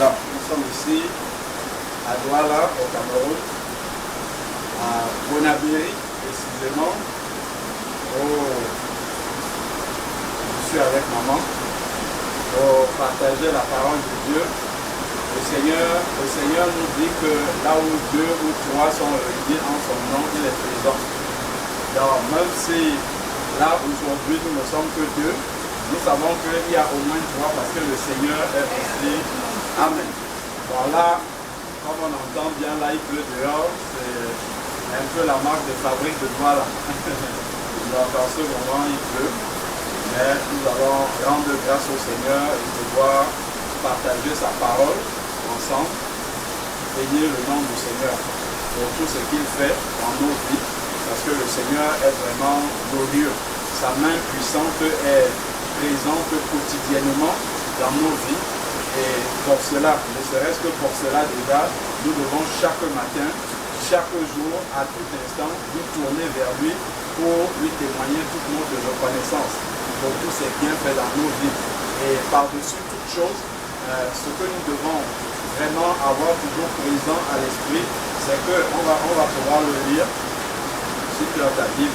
Donc, nous sommes ici à Douala, au Cameroun, à Bonabéry, précisément. Je suis avec maman pour partager la parole de Dieu. Le Seigneur nous dit que là où deux ou trois sont réunis en son nom, il est présent. Donc, même si là aujourd'hui nous ne sommes que deux, nous savons qu'il y a au moins trois parce que le Seigneur est aussi. Amen. Voilà, comme on entend bien là, il pleut dehors, c'est un peu la marque de fabrique de Douala. Donc en ce moment, il pleut, mais nous allons rendre grâce au Seigneur et pouvoir partager sa parole ensemble, bénir le nom du Seigneur pour tout ce qu'il fait dans nos vies, parce que le Seigneur est vraiment glorieux. Sa main puissante est présente quotidiennement dans nos vies. Et pour cela, ne serait-ce que pour cela déjà, nous devons chaque matin, chaque jour, à tout instant, nous tourner vers lui pour lui témoigner toute notre reconnaissance pour tous ses bienfaits dans nos vies. Et par-dessus toute chose, ce que nous devons vraiment avoir toujours présent à l'esprit, c'est qu'on va pouvoir le lire, si tu as ta Bible,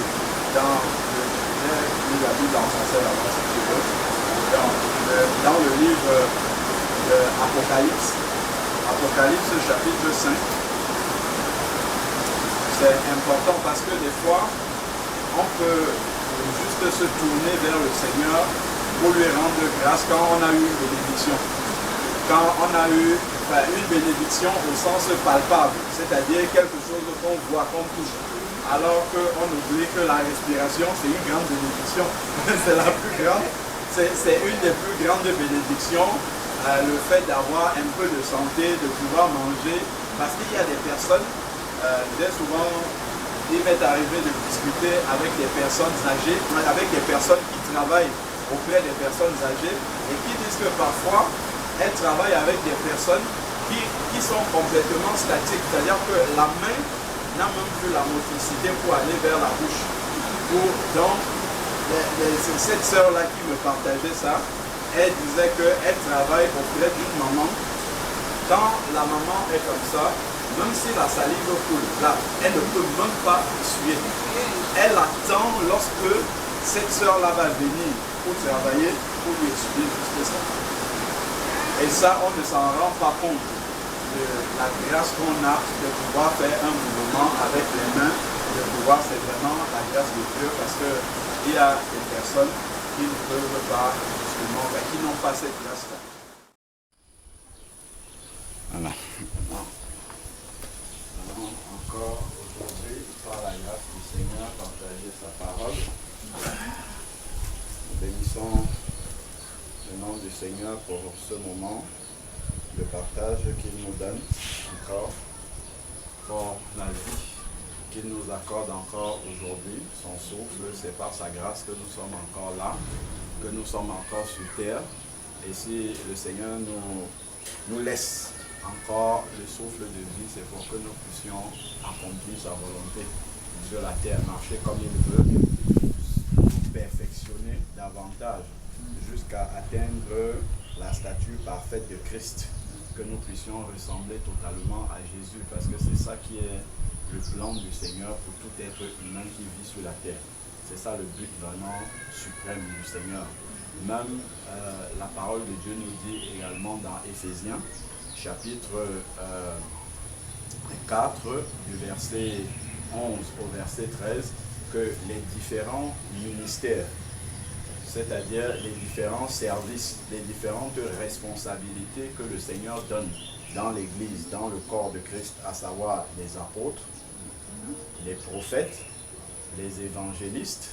dans la Bible en français là-bas, si tu veux, dans le livre Apocalypse chapitre 5. C'est important parce que des fois, on peut juste se tourner vers le Seigneur pour lui rendre grâce quand on a eu une bénédiction. Quand on a eu une bénédiction au sens palpable, c'est-à-dire quelque chose qu'on voit, qu'on touche. Alors qu'on oublie que la respiration, c'est une grande bénédiction. C'est la plus grande. C'est une des plus grandes bénédictions. Le fait d'avoir un peu de santé, de pouvoir manger, parce qu'il y a des personnes, bien souvent, il m'est arrivé de discuter avec des personnes âgées, avec des personnes qui travaillent auprès des personnes âgées et qui disent que parfois, elles travaillent avec des personnes qui sont complètement statiques, c'est-à-dire que la main n'a même plus la motricité pour aller vers la bouche. Donc, c'est cette sœur-là qui me partageait ça. Elle disait qu'elle travaille auprès d'une maman. Quand la maman est comme ça, même si la salive coule, là, elle ne peut même pas essuyer. Elle attend lorsque cette sœur-là va venir pour travailler, pour lui essuyer juste ça. Et ça, on ne s'en rend pas compte de la grâce qu'on a de pouvoir faire un mouvement avec les mains, de pouvoir, c'est vraiment la grâce de Dieu, parce qu'il y a des personnes qui ne peuvent pas, justement, qui n'ont pas cette grâce-là. Voilà. Nous allons encore aujourd'hui, par la grâce du Seigneur, partager sa parole. Nous bénissons le nom du Seigneur pour ce moment, le partage qu'il nous donne encore, pour la vie qu'il nous accorde encore aujourd'hui. Son souffle, c'est par sa grâce que nous sommes encore là, que nous sommes encore sur terre. Et si le Seigneur nous laisse encore le souffle de vie, c'est pour que nous puissions accomplir sa volonté sur la terre, marcher comme il veut, nous perfectionner davantage jusqu'à atteindre la stature parfaite de Christ, que nous puissions ressembler totalement à Jésus, parce que c'est ça qui est le plan du Seigneur pour tout être humain qui vit sur la terre. C'est ça le but vraiment suprême du Seigneur. Même la parole de Dieu nous dit également dans Éphésiens, chapitre 4, du verset 11 au verset 13, que les différents ministères, c'est-à-dire les différents services, les différentes responsabilités que le Seigneur donne dans l'Église, dans le corps de Christ, à savoir les apôtres, les prophètes, les évangélistes,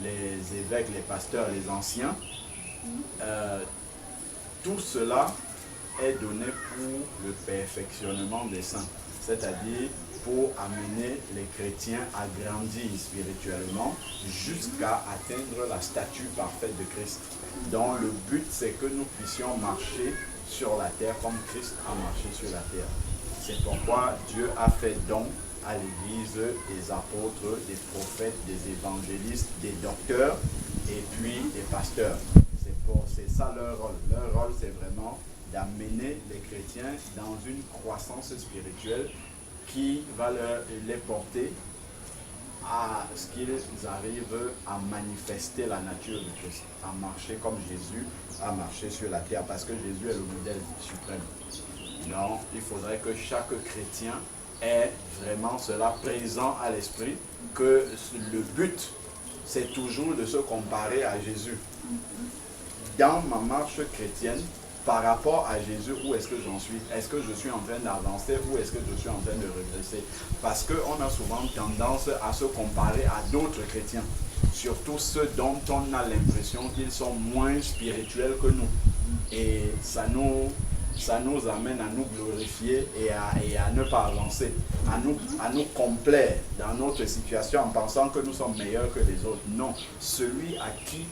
les évêques, les pasteurs, les anciens, tout cela est donné pour le perfectionnement des saints, c'est-à-dire pour amener les chrétiens à grandir spirituellement jusqu'à atteindre la stature parfaite de Christ, dont le but c'est que nous puissions marcher sur la terre comme Christ a marché sur la terre. C'est pourquoi Dieu a fait don à l'Église des apôtres, des prophètes, des évangélistes, des docteurs et puis des pasteurs. C'est ça leur rôle. Leur rôle, c'est vraiment d'amener les chrétiens dans une croissance spirituelle qui va les porter à ce qu'ils arrivent à manifester la nature de Christ, à marcher comme Jésus a marché sur la terre, parce que Jésus est le modèle suprême. Donc, il faudrait que chaque chrétien ait vraiment cela présent à l'esprit, que le but, c'est toujours de se comparer à Jésus. Dans ma marche chrétienne, par rapport à Jésus, où est-ce que j'en suis? Est-ce que je suis en train d'avancer ou est-ce que je suis en train de régresser? Parce qu'on a souvent tendance à se comparer à d'autres chrétiens, surtout ceux dont on a l'impression qu'ils sont moins spirituels que nous. Et ça nous amène à nous glorifier et à ne pas avancer, à nous complaire dans notre situation en pensant que nous sommes meilleurs que les autres. Non, celui à qui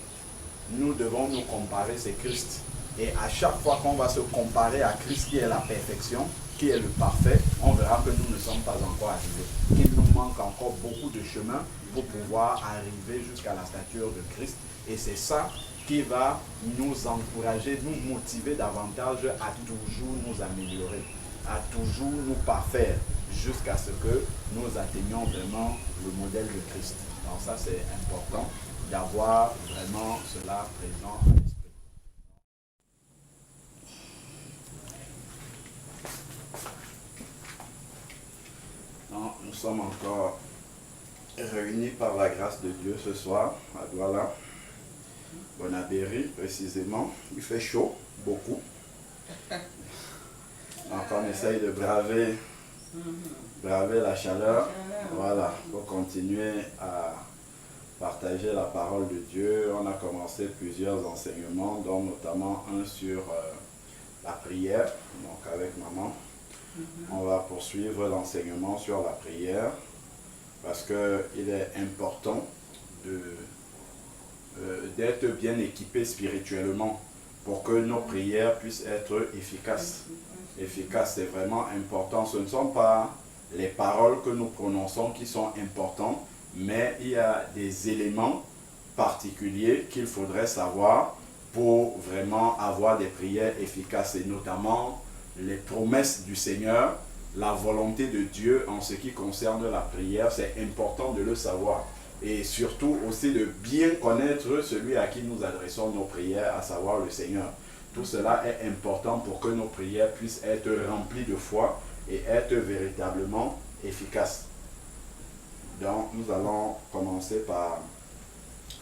nous devons nous comparer, c'est Christ. Et à chaque fois qu'on va se comparer à Christ qui est la perfection, qui est le parfait, on verra que nous ne sommes pas encore arrivés. Qu'il nous manque encore beaucoup de chemin pour pouvoir arriver jusqu'à la stature de Christ. Et c'est ça qui va nous encourager, nous motiver davantage à toujours nous améliorer, à toujours nous parfaire, jusqu'à ce que nous atteignions vraiment le modèle de Christ. Donc ça, c'est important d'avoir vraiment cela présent à l'esprit. Nous sommes encore réunis par la grâce de Dieu ce soir à Douala, Bonabéry précisément. Il fait chaud, beaucoup. Donc on essaye de braver la chaleur, voilà, pour continuer à partager la parole de Dieu. On a commencé plusieurs enseignements, dont notamment un sur la prière, donc avec maman. On va poursuivre l'enseignement sur la prière parce qu'il est important d'être bien équipé spirituellement pour que nos prières puissent être efficaces. Efficaces, c'est vraiment important. Ce ne sont pas les paroles que nous prononçons qui sont importantes, mais il y a des éléments particuliers qu'il faudrait savoir pour vraiment avoir des prières efficaces, et notamment les promesses du Seigneur, la volonté de Dieu en ce qui concerne la prière. C'est important de le savoir. Et surtout aussi de bien connaître celui à qui nous adressons nos prières, à savoir le Seigneur. Tout cela est important pour que nos prières puissent être remplies de foi et être véritablement efficaces. Donc nous allons commencer par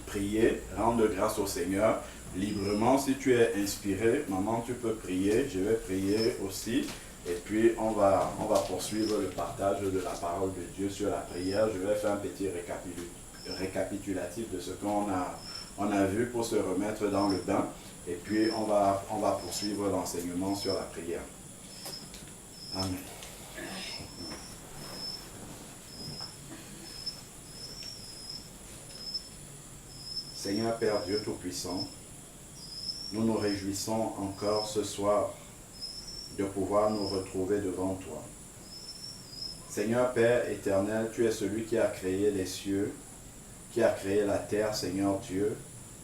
prier, rendre grâce au Seigneur librement. Si tu es inspiré, maman, tu peux prier, je vais prier aussi, et puis on va poursuivre le partage de la parole de Dieu sur la prière. Je vais faire un petit récapitulatif de ce qu'on a vu pour se remettre dans le bain, et puis on va poursuivre l'enseignement sur la prière. Amen. Seigneur Père Dieu Tout-Puissant, nous nous réjouissons encore ce soir de pouvoir nous retrouver devant toi. Seigneur Père éternel, tu es celui qui a créé les cieux, qui a créé la terre, Seigneur Dieu,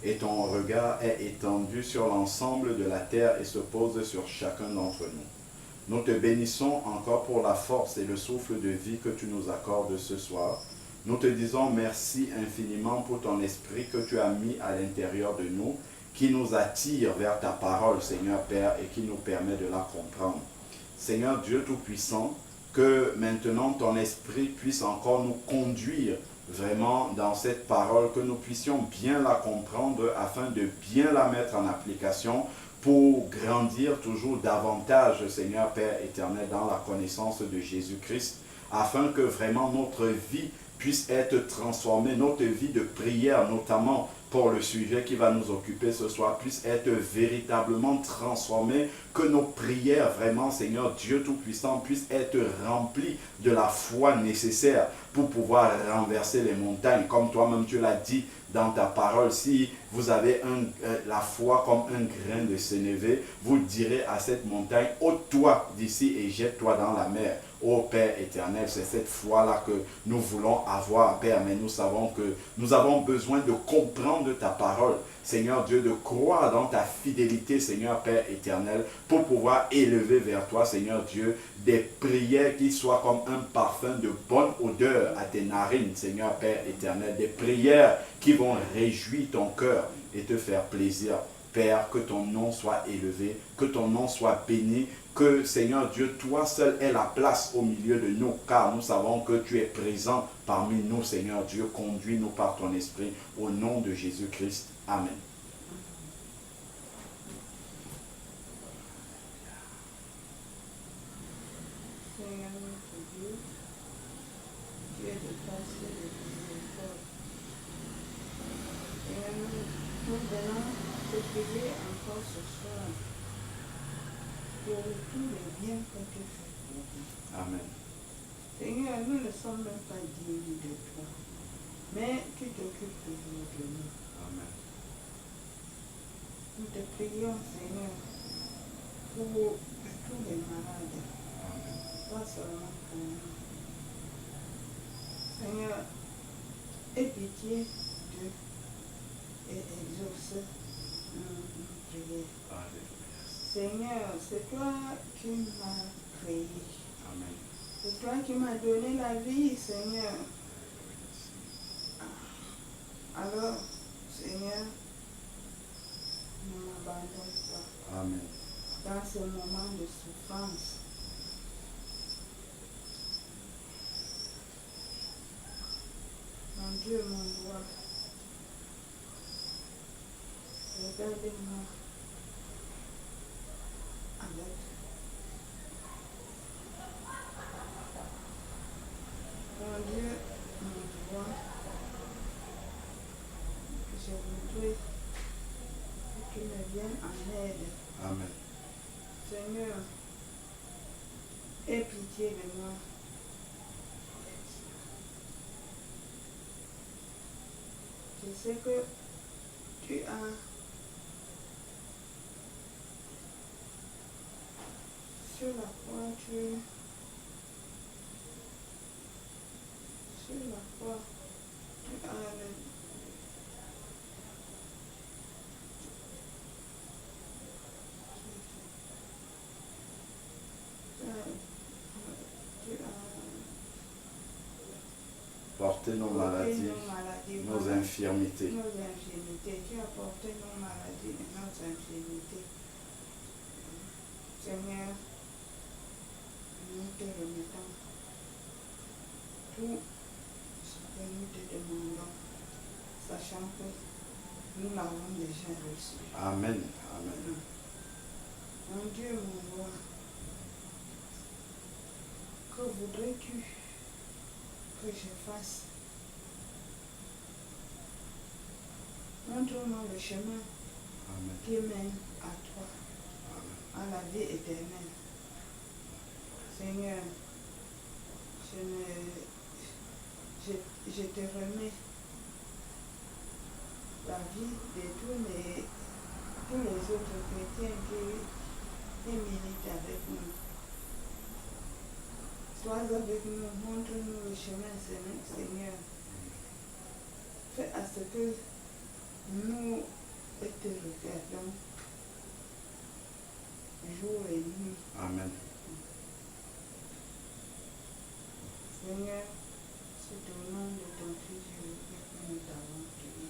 et ton regard est étendu sur l'ensemble de la terre et se pose sur chacun d'entre nous. Nous te bénissons encore pour la force et le souffle de vie que tu nous accordes ce soir. Nous te disons merci infiniment pour ton esprit que tu as mis à l'intérieur de nous, qui nous attire vers ta parole, Seigneur Père, et qui nous permet de la comprendre. Seigneur Dieu Tout-Puissant, que maintenant ton esprit puisse encore nous conduire vraiment dans cette parole, que nous puissions bien la comprendre afin de bien la mettre en application pour grandir toujours davantage, Seigneur Père éternel, dans la connaissance de Jésus-Christ, afin que vraiment notre vie puisse être transformée, notre vie de prière notamment pour le sujet qui va nous occuper ce soir, puisse être véritablement transformée, que nos prières vraiment, Seigneur Dieu Tout-Puissant, puissent être remplies de la foi nécessaire pour pouvoir renverser les montagnes. Comme toi-même tu l'as dit dans ta parole, si vous avez la foi comme un grain de sénévé, vous direz à cette montagne, ôte-toi d'ici et jette-toi dans la mer. Oh Père éternel, c'est cette foi-là que nous voulons avoir, Père, mais nous savons que nous avons besoin de comprendre ta parole, Seigneur Dieu, de croire dans ta fidélité, Seigneur Père éternel, pour pouvoir élever vers toi, Seigneur Dieu, des prières qui soient comme un parfum de bonne odeur à tes narines, Seigneur Père éternel, des prières qui vont réjouir ton cœur et te faire plaisir. Père, que ton nom soit élevé, que ton nom soit béni, que Seigneur Dieu, toi seul aie la place au milieu de nous, car nous savons que tu es présent parmi nous, Seigneur Dieu. Conduis-nous par ton esprit, au nom de Jésus-Christ. Amen. Seigneur notre Dieu, Dieu de grâce et de miséricorde. Seigneur, nous venons te prier encore ce soir pour tous les biens que tu fais pour nous. Amen. Seigneur, nous ne sommes même pas dignes de toi, mais tu t'occupes toujours de nous. Amen. Nous te prions, Seigneur, pour tous les malades, pas seulement pour nous. Seigneur, aie pitié d'eux et exauce nos prières. Alléluia. Seigneur, c'est toi qui m'as créé. Amen. C'est toi qui m'as donné la vie, Seigneur. Alors, Seigneur, ne m'abandonne pas Amen. dans ce moment de souffrance. Mon Dieu, mon roi, regarde-moi avec mon Dieu, mon roi, je voudrais que tu me viennes en aide. Amen. Seigneur, aie pitié de moi. Je sais que tu as sur la croix, sur la croix, tu as Portez nos maladies, nos infirmités. Nos infirmités. Tu as porté nos maladies et nos infirmités. Seigneur, nous te remettons tout ce que nous te demandons, sachant que nous l'avons déjà reçu. Amen. Amen. Mon Dieu, mon roi, que voudrais-tu que je fasse? Montre-moi le chemin Amen. qui mène à toi, Amen. à la vie éternelle. Seigneur, je te remets la vie de tous les autres chrétiens qui militent avec nous. Sois avec nous, montre-nous le chemin, Seigneur. Fais à ce que nous te regardons jour et nuit. Amen. Seigneur, c'est au nom de ton Fils Jésus que nous t'avons prié,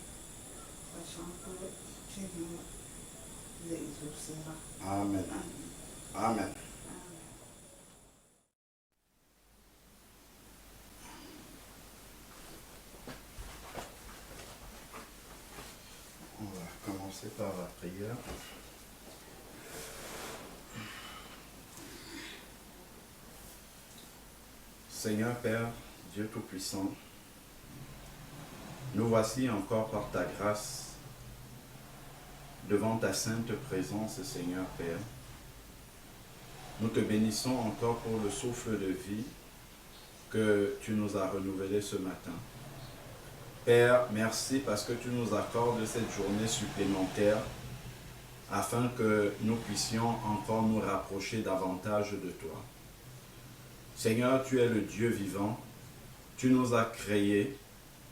sachant que tu nous exauceras. Amen. Amen. Amen. On va commencer par la prière. Seigneur Père, Dieu Tout-Puissant, nous voici encore par ta grâce devant ta sainte présence, Seigneur Père. Nous te bénissons encore pour le souffle de vie que tu nous as renouvelé ce matin. Père, merci parce que tu nous accordes cette journée supplémentaire afin que nous puissions encore nous rapprocher davantage de toi. Seigneur, tu es le Dieu vivant, tu nous as créés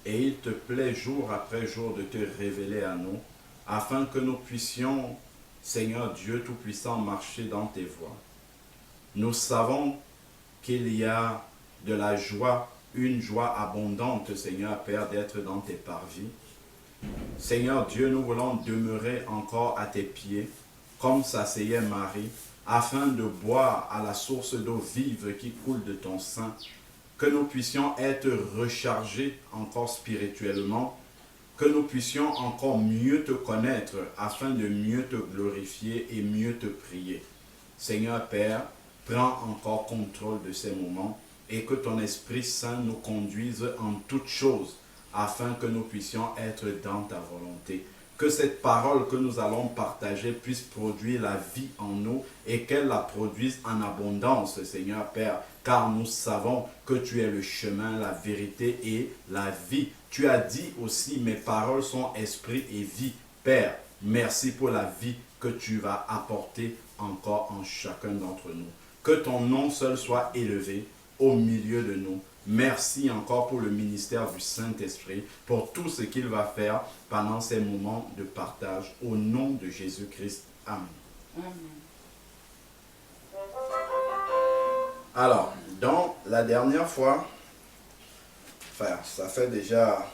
et il te plaît jour après jour de te révéler à nous, afin que nous puissions, Seigneur Dieu Tout-Puissant, marcher dans tes voies. Nous savons qu'il y a de la joie, une joie abondante, Seigneur Père, d'être dans tes parvis. Seigneur Dieu, nous voulons demeurer encore à tes pieds, comme s'asseyait Marie, afin de boire à la source d'eau vive qui coule de ton sein, que nous puissions être rechargés encore spirituellement, que nous puissions encore mieux te connaître, afin de mieux te glorifier et mieux te prier. Seigneur Père, prends encore contrôle de ces moments et que ton Esprit Saint nous conduise en toutes choses, afin que nous puissions être dans ta volonté. Que cette parole que nous allons partager puisse produire la vie en nous et qu'elle la produise en abondance, Seigneur Père, car nous savons que tu es le chemin, la vérité et la vie. Tu as dit aussi, mes paroles sont esprit et vie. Père, merci pour la vie que tu vas apporter encore en chacun d'entre nous. Que ton nom seul soit élevé au milieu de nous. Merci encore pour le ministère du Saint-Esprit, pour tout ce qu'il va faire pendant ces moments de partage. Au nom de Jésus-Christ. Amen. Amen. Alors, dans la dernière fois, enfin, ça fait déjà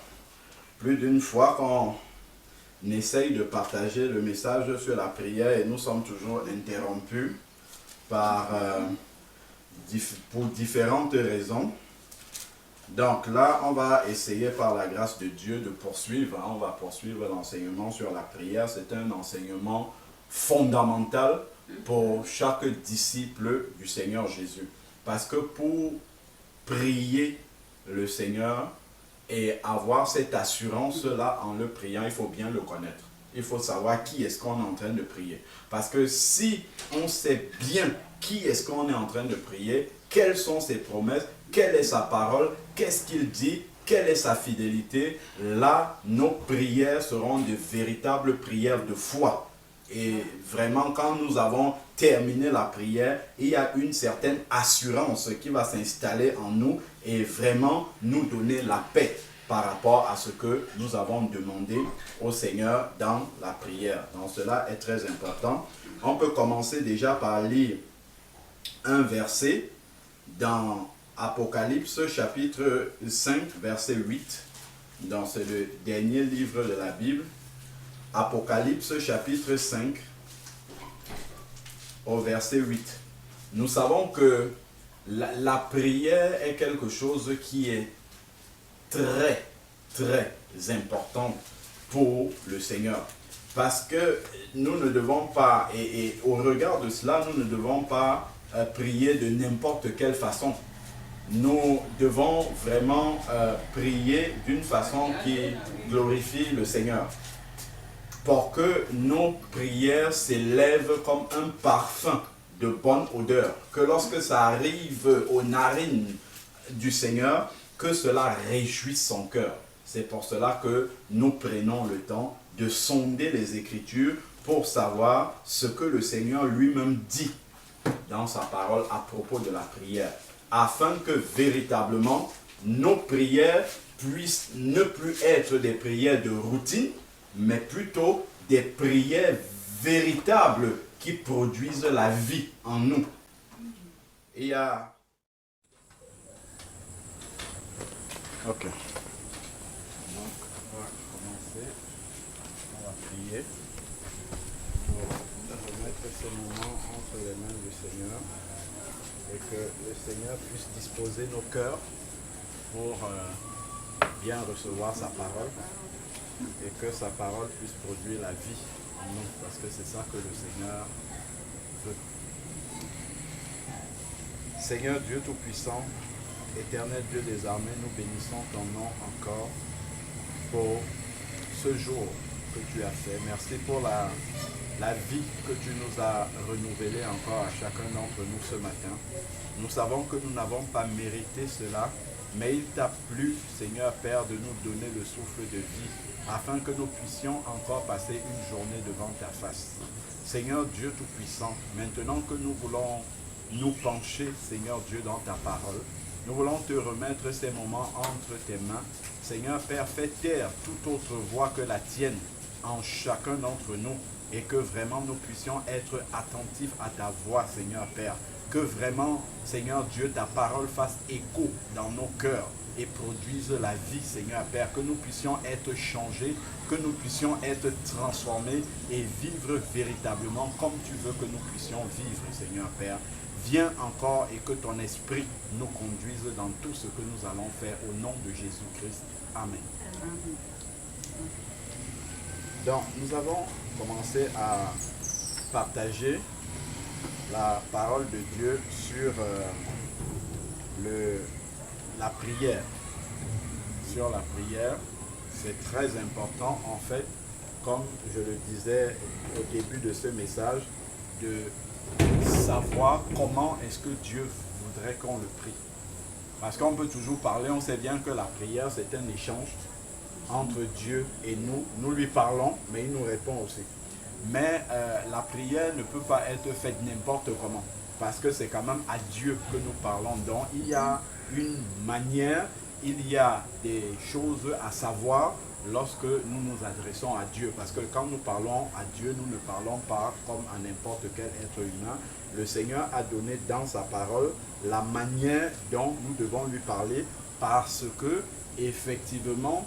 plus d'une fois qu'on essaye de partager le message sur la prière et nous sommes toujours interrompus pour différentes raisons. Donc là, on va essayer par la grâce de Dieu de poursuivre. On va poursuivre l'enseignement sur la prière. C'est un enseignement fondamental pour chaque disciple du Seigneur Jésus. Parce que pour prier le Seigneur et avoir cette assurance-là en le priant, il faut bien le connaître. Il faut savoir qui est-ce qu'on est en train de prier. Parce que si on sait bien qui est-ce qu'on est en train de prier, quelles sont ses promesses, quelle est sa parole, qu'est-ce qu'il dit, quelle est sa fidélité, là, nos prières seront de véritables prières de foi. Et vraiment, quand nous avons terminé la prière, il y a une certaine assurance qui va s'installer en nous et vraiment nous donner la paix par rapport à ce que nous avons demandé au Seigneur dans la prière. Donc cela est très important. On peut commencer déjà par lire un verset dans Apocalypse chapitre 5 verset 8. Donc c'est le dernier livre de la Bible. Apocalypse chapitre 5 au verset 8. Nous savons que la prière est quelque chose qui est très, très important pour le Seigneur. Parce que nous ne devons pas, et au regard de cela, nous ne devons pas prier de n'importe quelle façon. Nous devons vraiment prier d'une façon qui glorifie le Seigneur. Pour que nos prières s'élèvent comme un parfum de bonne odeur. Que lorsque ça arrive aux narines du Seigneur, que cela réjouisse son cœur. C'est pour cela que nous prenons le temps de sonder les Écritures pour savoir ce que le Seigneur lui-même dit dans sa parole à propos de la prière. Afin que véritablement nos prières puissent ne plus être des prières de routine, mais plutôt des prières véritables qui produisent la vie en nous. Il y a... Ok. Donc, on va commencer. On va prier pour remettre ce moment entre les mains du Seigneur et que le Seigneur puisse disposer nos cœurs pour bien recevoir sa parole et que sa parole puisse produire la vie en nous, parce que c'est ça que le Seigneur veut. Seigneur Dieu Tout-Puissant, Éternel Dieu des armées, nous bénissons ton nom encore pour ce jour que tu as fait. Merci pour la vie que tu nous as renouvelée encore à chacun d'entre nous ce matin. Nous savons que nous n'avons pas mérité cela, mais il t'a plu, Seigneur Père, de nous donner le souffle de vie, afin que nous puissions encore passer une journée devant ta face. Seigneur Dieu Tout-Puissant, maintenant que nous voulons nous pencher, Seigneur Dieu, dans ta parole. Nous voulons te remettre ces moments entre tes mains. Seigneur Père, fais taire toute autre voix que la tienne en chacun d'entre nous et que vraiment nous puissions être attentifs à ta voix, Seigneur Père. Que vraiment, Seigneur Dieu, ta parole fasse écho dans nos cœurs et produise la vie, Seigneur Père. Que nous puissions être changés, que nous puissions être transformés et vivre véritablement comme tu veux que nous puissions vivre, Seigneur Père. Viens encore et que ton esprit nous conduise dans tout ce que nous allons faire au nom de Jésus-Christ. Amen. Donc, nous avons commencé à partager la parole de Dieu sur la prière. Sur la prière, c'est très important en fait, comme je le disais au début de ce message, de savoir comment est-ce que Dieu voudrait qu'on le prie. Parce qu'on peut toujours parler, on sait bien que la prière c'est un échange entre Dieu et nous. Nous lui parlons, mais il nous répond aussi. Mais la prière ne peut pas être faite n'importe comment, parce que c'est quand même à Dieu que nous parlons. Donc il y a une manière, il y a des choses à savoir lorsque nous nous adressons à Dieu. Parce que quand nous parlons à Dieu, nous ne parlons pas comme à n'importe quel être humain. Le Seigneur a donné dans sa parole la manière dont nous devons lui parler, parce que effectivement,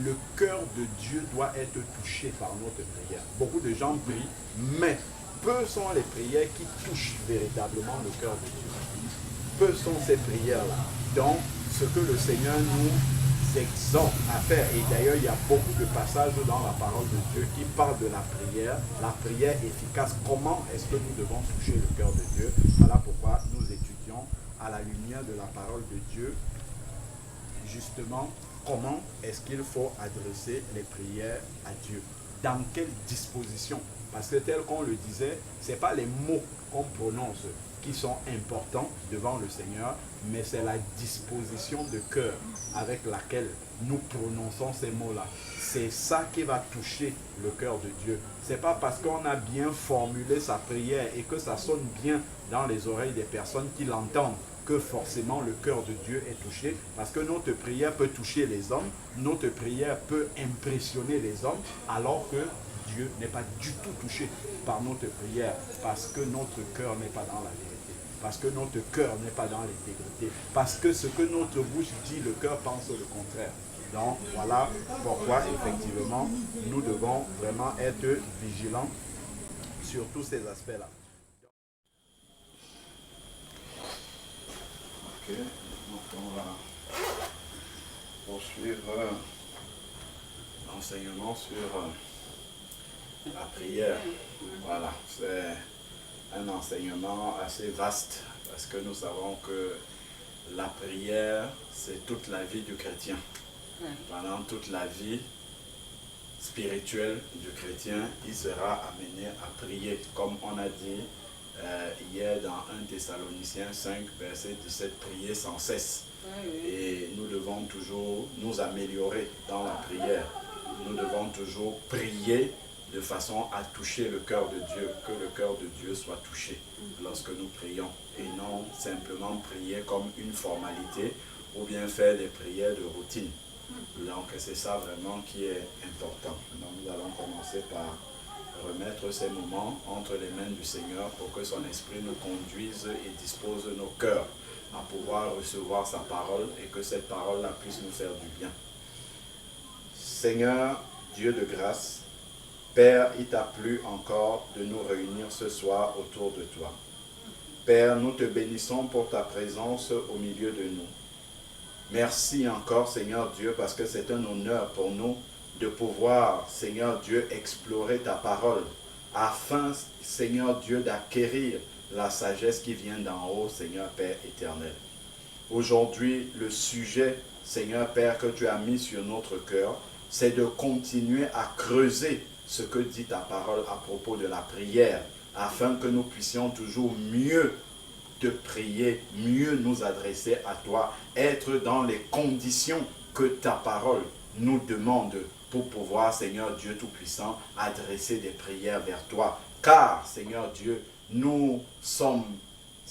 le cœur de Dieu doit être touché par notre prière. Beaucoup de gens prient, mais peu sont les prières qui touchent véritablement le cœur de Dieu. Peu sont ces prières-là. Donc, ce que le Seigneur nous exhorte à faire, et d'ailleurs il y a beaucoup de passages dans la parole de Dieu qui parlent de la prière efficace. Comment est-ce que nous devons toucher le cœur de Dieu? Voilà pourquoi nous étudions à la lumière de la parole de Dieu, justement, comment est-ce qu'il faut adresser les prières à Dieu? Dans quelle disposition? Parce que tel qu'on le disait, ce n'est pas les mots qu'on prononce qui sont importants devant le Seigneur, mais c'est la disposition de cœur avec laquelle nous prononçons ces mots-là. C'est ça qui va toucher le cœur de Dieu. Ce n'est pas parce qu'on a bien formulé sa prière et que ça sonne bien dans les oreilles des personnes qui l'entendent que forcément le cœur de Dieu est touché, parce que notre prière peut toucher les hommes, notre prière peut impressionner les hommes, alors que Dieu n'est pas du tout touché par notre prière, parce que notre cœur n'est pas dans la vérité, parce que notre cœur n'est pas dans l'intégrité, parce que ce que notre bouche dit, le cœur pense le contraire. Donc voilà pourquoi effectivement nous devons vraiment être vigilants sur tous ces aspects-là. Donc on va poursuivre l'enseignement sur la prière. Voilà, c'est un enseignement assez vaste parce que nous savons que la prière, c'est toute la vie du chrétien. Pendant toute la vie spirituelle du chrétien, il sera amené à prier, comme on a dit hier dans 1 Thessaloniciens 5, verset 17, prier sans cesse. Et nous devons toujours nous améliorer dans la prière. Nous devons toujours prier de façon à toucher le cœur de Dieu, que le cœur de Dieu soit touché lorsque nous prions, et non simplement prier comme une formalité ou bien faire des prières de routine. Donc c'est ça vraiment qui est important. Donc nous allons commencer par remettre ces moments entre les mains du Seigneur pour que son esprit nous conduise et dispose nos cœurs à pouvoir recevoir sa parole et que cette parole-là puisse nous faire du bien. Seigneur, Dieu de grâce, Père, il t'a plu encore de nous réunir ce soir autour de toi. Père, nous te bénissons pour ta présence au milieu de nous. Merci encore, Seigneur Dieu, parce que c'est un honneur pour nous de pouvoir, Seigneur Dieu, explorer ta parole, afin, Seigneur Dieu, d'acquérir la sagesse qui vient d'en haut, Seigneur Père éternel. Aujourd'hui, le sujet, Seigneur Père, que tu as mis sur notre cœur, c'est de continuer à creuser ce que dit ta parole à propos de la prière, afin que nous puissions toujours mieux te prier, mieux nous adresser à toi, être dans les conditions que ta parole nous demande pour pouvoir, Seigneur Dieu Tout-Puissant, adresser des prières vers toi. Car, Seigneur Dieu, nous sommes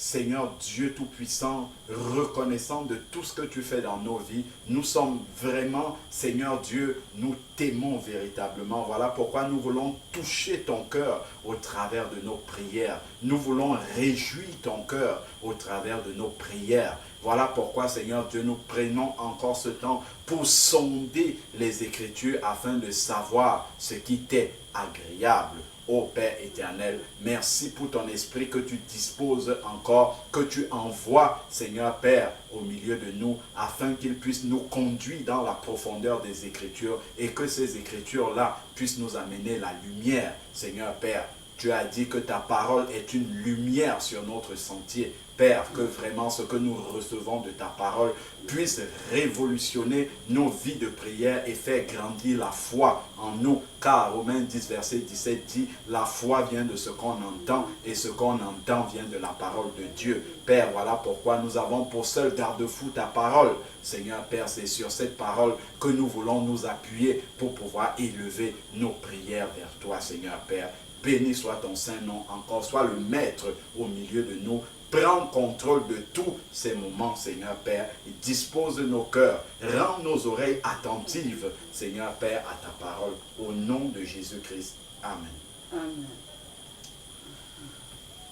Seigneur Dieu Tout-Puissant, reconnaissant de tout ce que tu fais dans nos vies. Nous sommes vraiment, Seigneur Dieu, nous t'aimons véritablement. Voilà pourquoi nous voulons toucher ton cœur au travers de nos prières. Nous voulons réjouir ton cœur au travers de nos prières. Voilà pourquoi, Seigneur Dieu, nous prenons encore ce temps pour sonder les Écritures afin de savoir ce qui t'est agréable. Ô Père éternel, merci pour ton esprit que tu disposes encore, que tu envoies, Seigneur Père, au milieu de nous, afin qu'il puisse nous conduire dans la profondeur des Écritures et que ces Écritures-là puissent nous amener la lumière, Seigneur Père. Tu as dit que ta parole est une lumière sur notre sentier. Père, que vraiment ce que nous recevons de ta parole puisse révolutionner nos vies de prière et faire grandir la foi en nous. Car Romains 10, verset 17 dit, la foi vient de ce qu'on entend et ce qu'on entend vient de la parole de Dieu. Père, voilà pourquoi nous avons pour seul garde-fou ta parole. Seigneur Père, c'est sur cette parole que nous voulons nous appuyer pour pouvoir élever nos prières vers toi, Seigneur Père. Béni soit ton saint nom encore, sois le maître au milieu de nous. Prends contrôle de tous ces moments, Seigneur Père, et dispose nos cœurs. Rends nos oreilles attentives, Seigneur Père, à ta parole. Au nom de Jésus-Christ. Amen. Amen.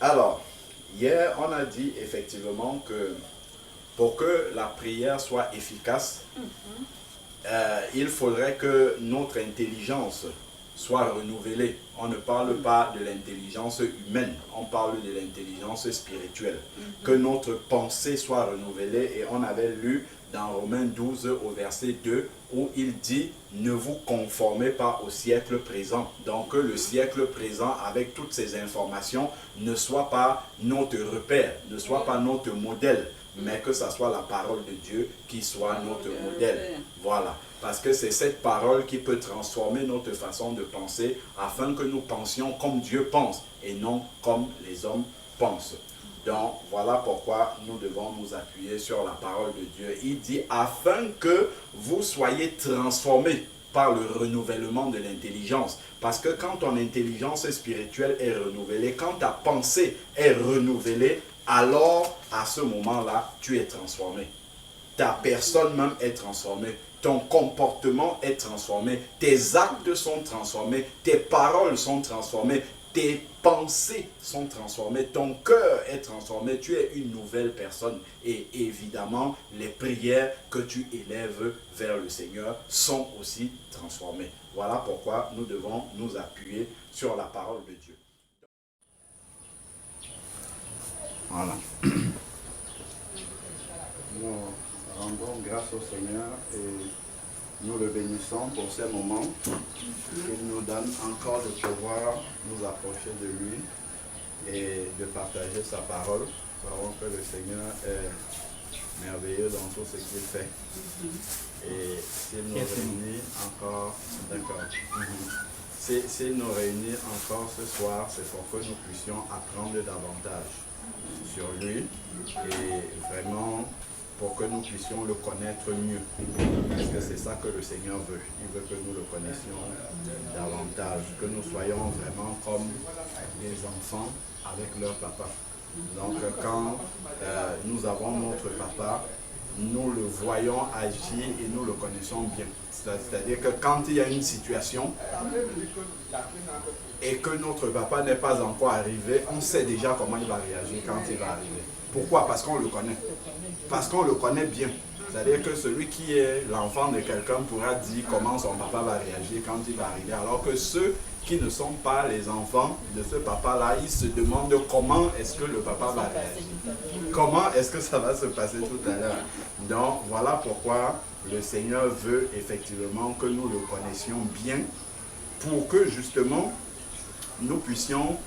Alors, hier, on a dit effectivement que pour que la prière soit efficace, il faudrait que notre intelligence soit renouvelée. On ne parle pas de l'intelligence humaine, on parle de l'intelligence spirituelle. Que notre pensée soit renouvelée, et on avait lu dans Romains 12 au verset 2 où il dit « Ne vous conformez pas au siècle présent ». Donc que le siècle présent avec toutes ces informations ne soit pas notre repère, ne soit pas notre modèle, mais que ça soit la parole de Dieu qui soit notre modèle. Voilà. Parce que c'est cette parole qui peut transformer notre façon de penser afin que nous pensions comme Dieu pense et non comme les hommes pensent. Donc, voilà pourquoi nous devons nous appuyer sur la parole de Dieu. Il dit afin que vous soyez transformés par le renouvellement de l'intelligence. Parce que quand ton intelligence spirituelle est renouvelée, quand ta pensée est renouvelée, alors à ce moment-là, tu es transformé. Ta personne même est transformée. Ton comportement est transformé, tes actes sont transformés, tes paroles sont transformées, tes pensées sont transformées, ton cœur est transformé, tu es une nouvelle personne. Et évidemment, les prières que tu élèves vers le Seigneur sont aussi transformées. Voilà pourquoi nous devons nous appuyer sur la parole de Dieu. Voilà. Nous rendons grâce au Seigneur et nous le bénissons pour ces moments qu'il nous donne encore de pouvoir nous approcher de lui et de partager sa parole. Nous savons que le Seigneur est merveilleux dans tout ce qu'il fait. Et s'il nous réunit encore, d'accord. S'il nous réunit encore ce soir, c'est pour que nous puissions apprendre davantage sur lui et vraiment pour que nous puissions le connaître mieux. Parce que c'est ça que le Seigneur veut. Il veut que nous le connaissions davantage, que nous soyons vraiment comme des enfants avec leur papa. Donc quand nous avons notre papa, nous le voyons agir et nous le connaissons bien. C'est-à-dire que quand il y a une situation et que notre papa n'est pas encore arrivé, on sait déjà comment il va réagir quand il va arriver. Pourquoi? Parce qu'on le connaît. Parce qu'on le connaît bien. C'est-à-dire que celui qui est l'enfant de quelqu'un pourra dire comment son papa va réagir quand il va arriver. Alors que ceux qui ne sont pas les enfants de ce papa-là, ils se demandent comment est-ce que le papa va réagir. Comment est-ce que ça va se passer tout à l'heure. Donc voilà pourquoi le Seigneur veut effectivement que nous le connaissions bien pour que justement nous puissions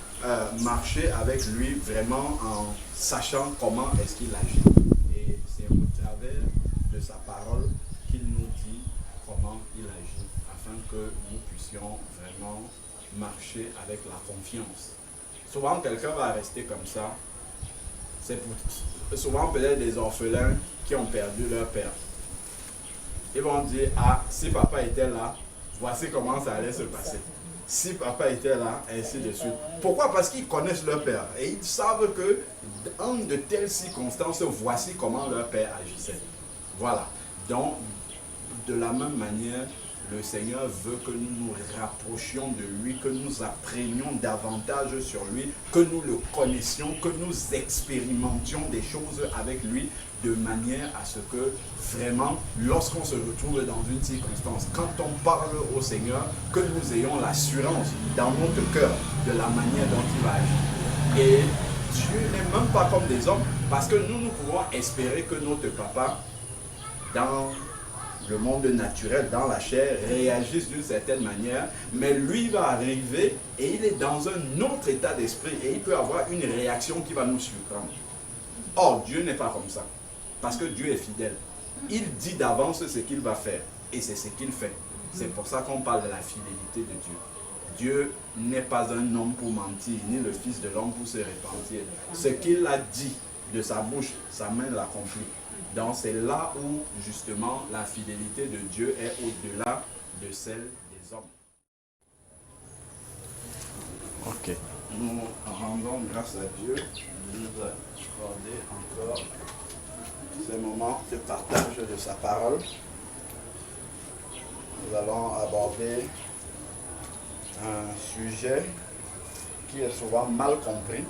marcher avec lui vraiment en sachant comment est-ce qu'il agit. Et c'est au travers de sa parole qu'il nous dit comment il agit, afin que nous puissions vraiment marcher avec la confiance. Souvent, quelqu'un va rester comme ça. C'est souvent peut-être des orphelins qui ont perdu leur père. Ils vont dire, ah, si papa était là, voici comment ça allait se passer. si papa était là, ainsi de suite. Pourquoi? Parce qu'ils connaissent leur père. Et ils savent que dans de telles circonstances, voici comment leur père agissait. Voilà. Donc, de la même manière, le Seigneur veut que nous nous rapprochions de lui, que nous apprenions davantage sur lui, que nous le connaissions, que nous expérimentions des choses avec lui, de manière à ce que vraiment, lorsqu'on se retrouve dans une circonstance, quand on parle au Seigneur, que nous ayons l'assurance dans notre cœur de la manière dont il va agir. Et Dieu n'est même pas comme des hommes, parce que nous pouvons espérer que notre papa, dans le monde naturel, dans la chair, réagisse d'une certaine manière, mais lui va arriver et il est dans un autre état d'esprit et il peut avoir une réaction qui va nous surprendre. Or, Dieu n'est pas comme ça, parce que Dieu est fidèle. Il dit d'avance ce qu'il va faire et c'est ce qu'il fait. C'est pour ça qu'on parle de la fidélité de Dieu. Dieu n'est pas un homme pour mentir, ni le fils de l'homme pour se repentir. Ce qu'il a dit de sa bouche, sa main l'accomplit. Donc c'est là où justement la fidélité de Dieu est au-delà de celle des hommes. Ok. Nous rendons grâce à Dieu de nous accorder encore ce moment de partage de sa parole. Nous allons aborder un sujet qui est souvent mal compris.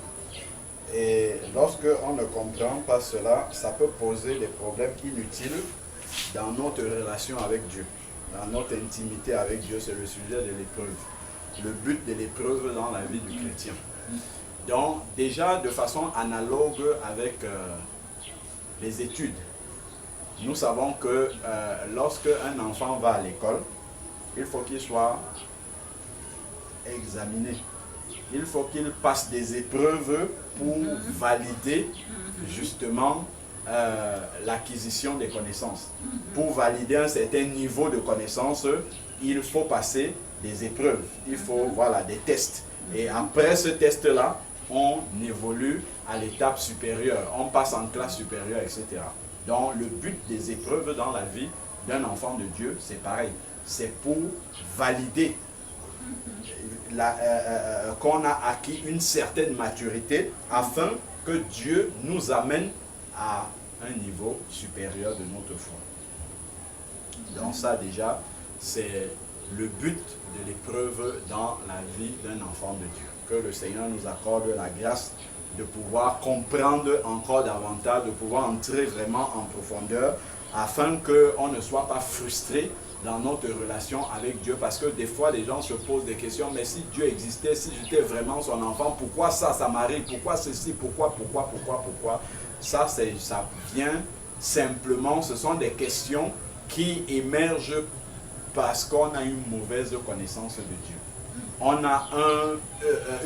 Et lorsque on ne comprend pas cela, ça peut poser des problèmes inutiles dans notre relation avec Dieu, dans notre intimité avec Dieu. C'est le sujet de l'épreuve, le but de l'épreuve dans la vie du chrétien. Donc déjà de façon analogue avec les études, nous savons que lorsque un enfant va à l'école, il faut qu'il soit examiné. Il faut qu'il passe des épreuves pour valider justement l'acquisition des connaissances. Pour valider un certain niveau de connaissances, il faut passer des épreuves. Il faut, voilà, des tests. Et après ce test-là, on évolue à l'étape supérieure. On passe en classe supérieure, etc. Donc le but des épreuves dans la vie d'un enfant de Dieu, c'est pareil. C'est pour valider qu'on a acquis une certaine maturité afin que Dieu nous amène à un niveau supérieur de notre foi. Donc ça déjà, c'est le but de l'épreuve dans la vie d'un enfant de Dieu. Que le Seigneur nous accorde la grâce de pouvoir comprendre encore davantage, de pouvoir entrer vraiment en profondeur afin qu'on ne soit pas frustré dans notre relation avec Dieu, parce que des fois les gens se posent des questions, mais si Dieu existait, si j'étais vraiment son enfant, pourquoi ça m'arrive, pourquoi ceci, pourquoi, ça vient simplement, ce sont des questions qui émergent parce qu'on a une mauvaise connaissance de Dieu. On a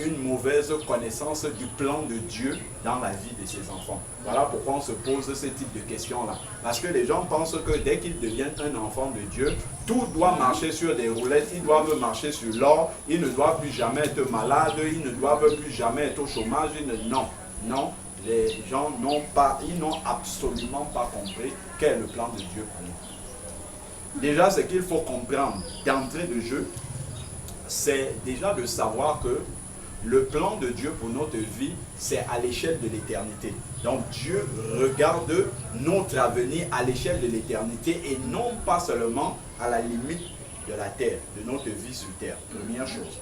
une mauvaise connaissance du plan de Dieu dans la vie de ses enfants. Voilà pourquoi on se pose ce type de questions-là. Parce que les gens pensent que dès qu'ils deviennent un enfant de Dieu, tout doit marcher sur des roulettes, ils doivent marcher sur l'or, ils ne doivent plus jamais être malades, ils ne doivent plus jamais être au chômage. Non, les gens n'ont absolument pas compris quel est le plan de Dieu pour nous. Déjà, ce qu'il faut comprendre d'entrée de jeu, c'est déjà de savoir que le plan de Dieu pour notre vie, c'est à l'échelle de l'éternité. Donc Dieu regarde notre avenir à l'échelle de l'éternité et non pas seulement à la limite de la terre, de notre vie sur terre. Première chose.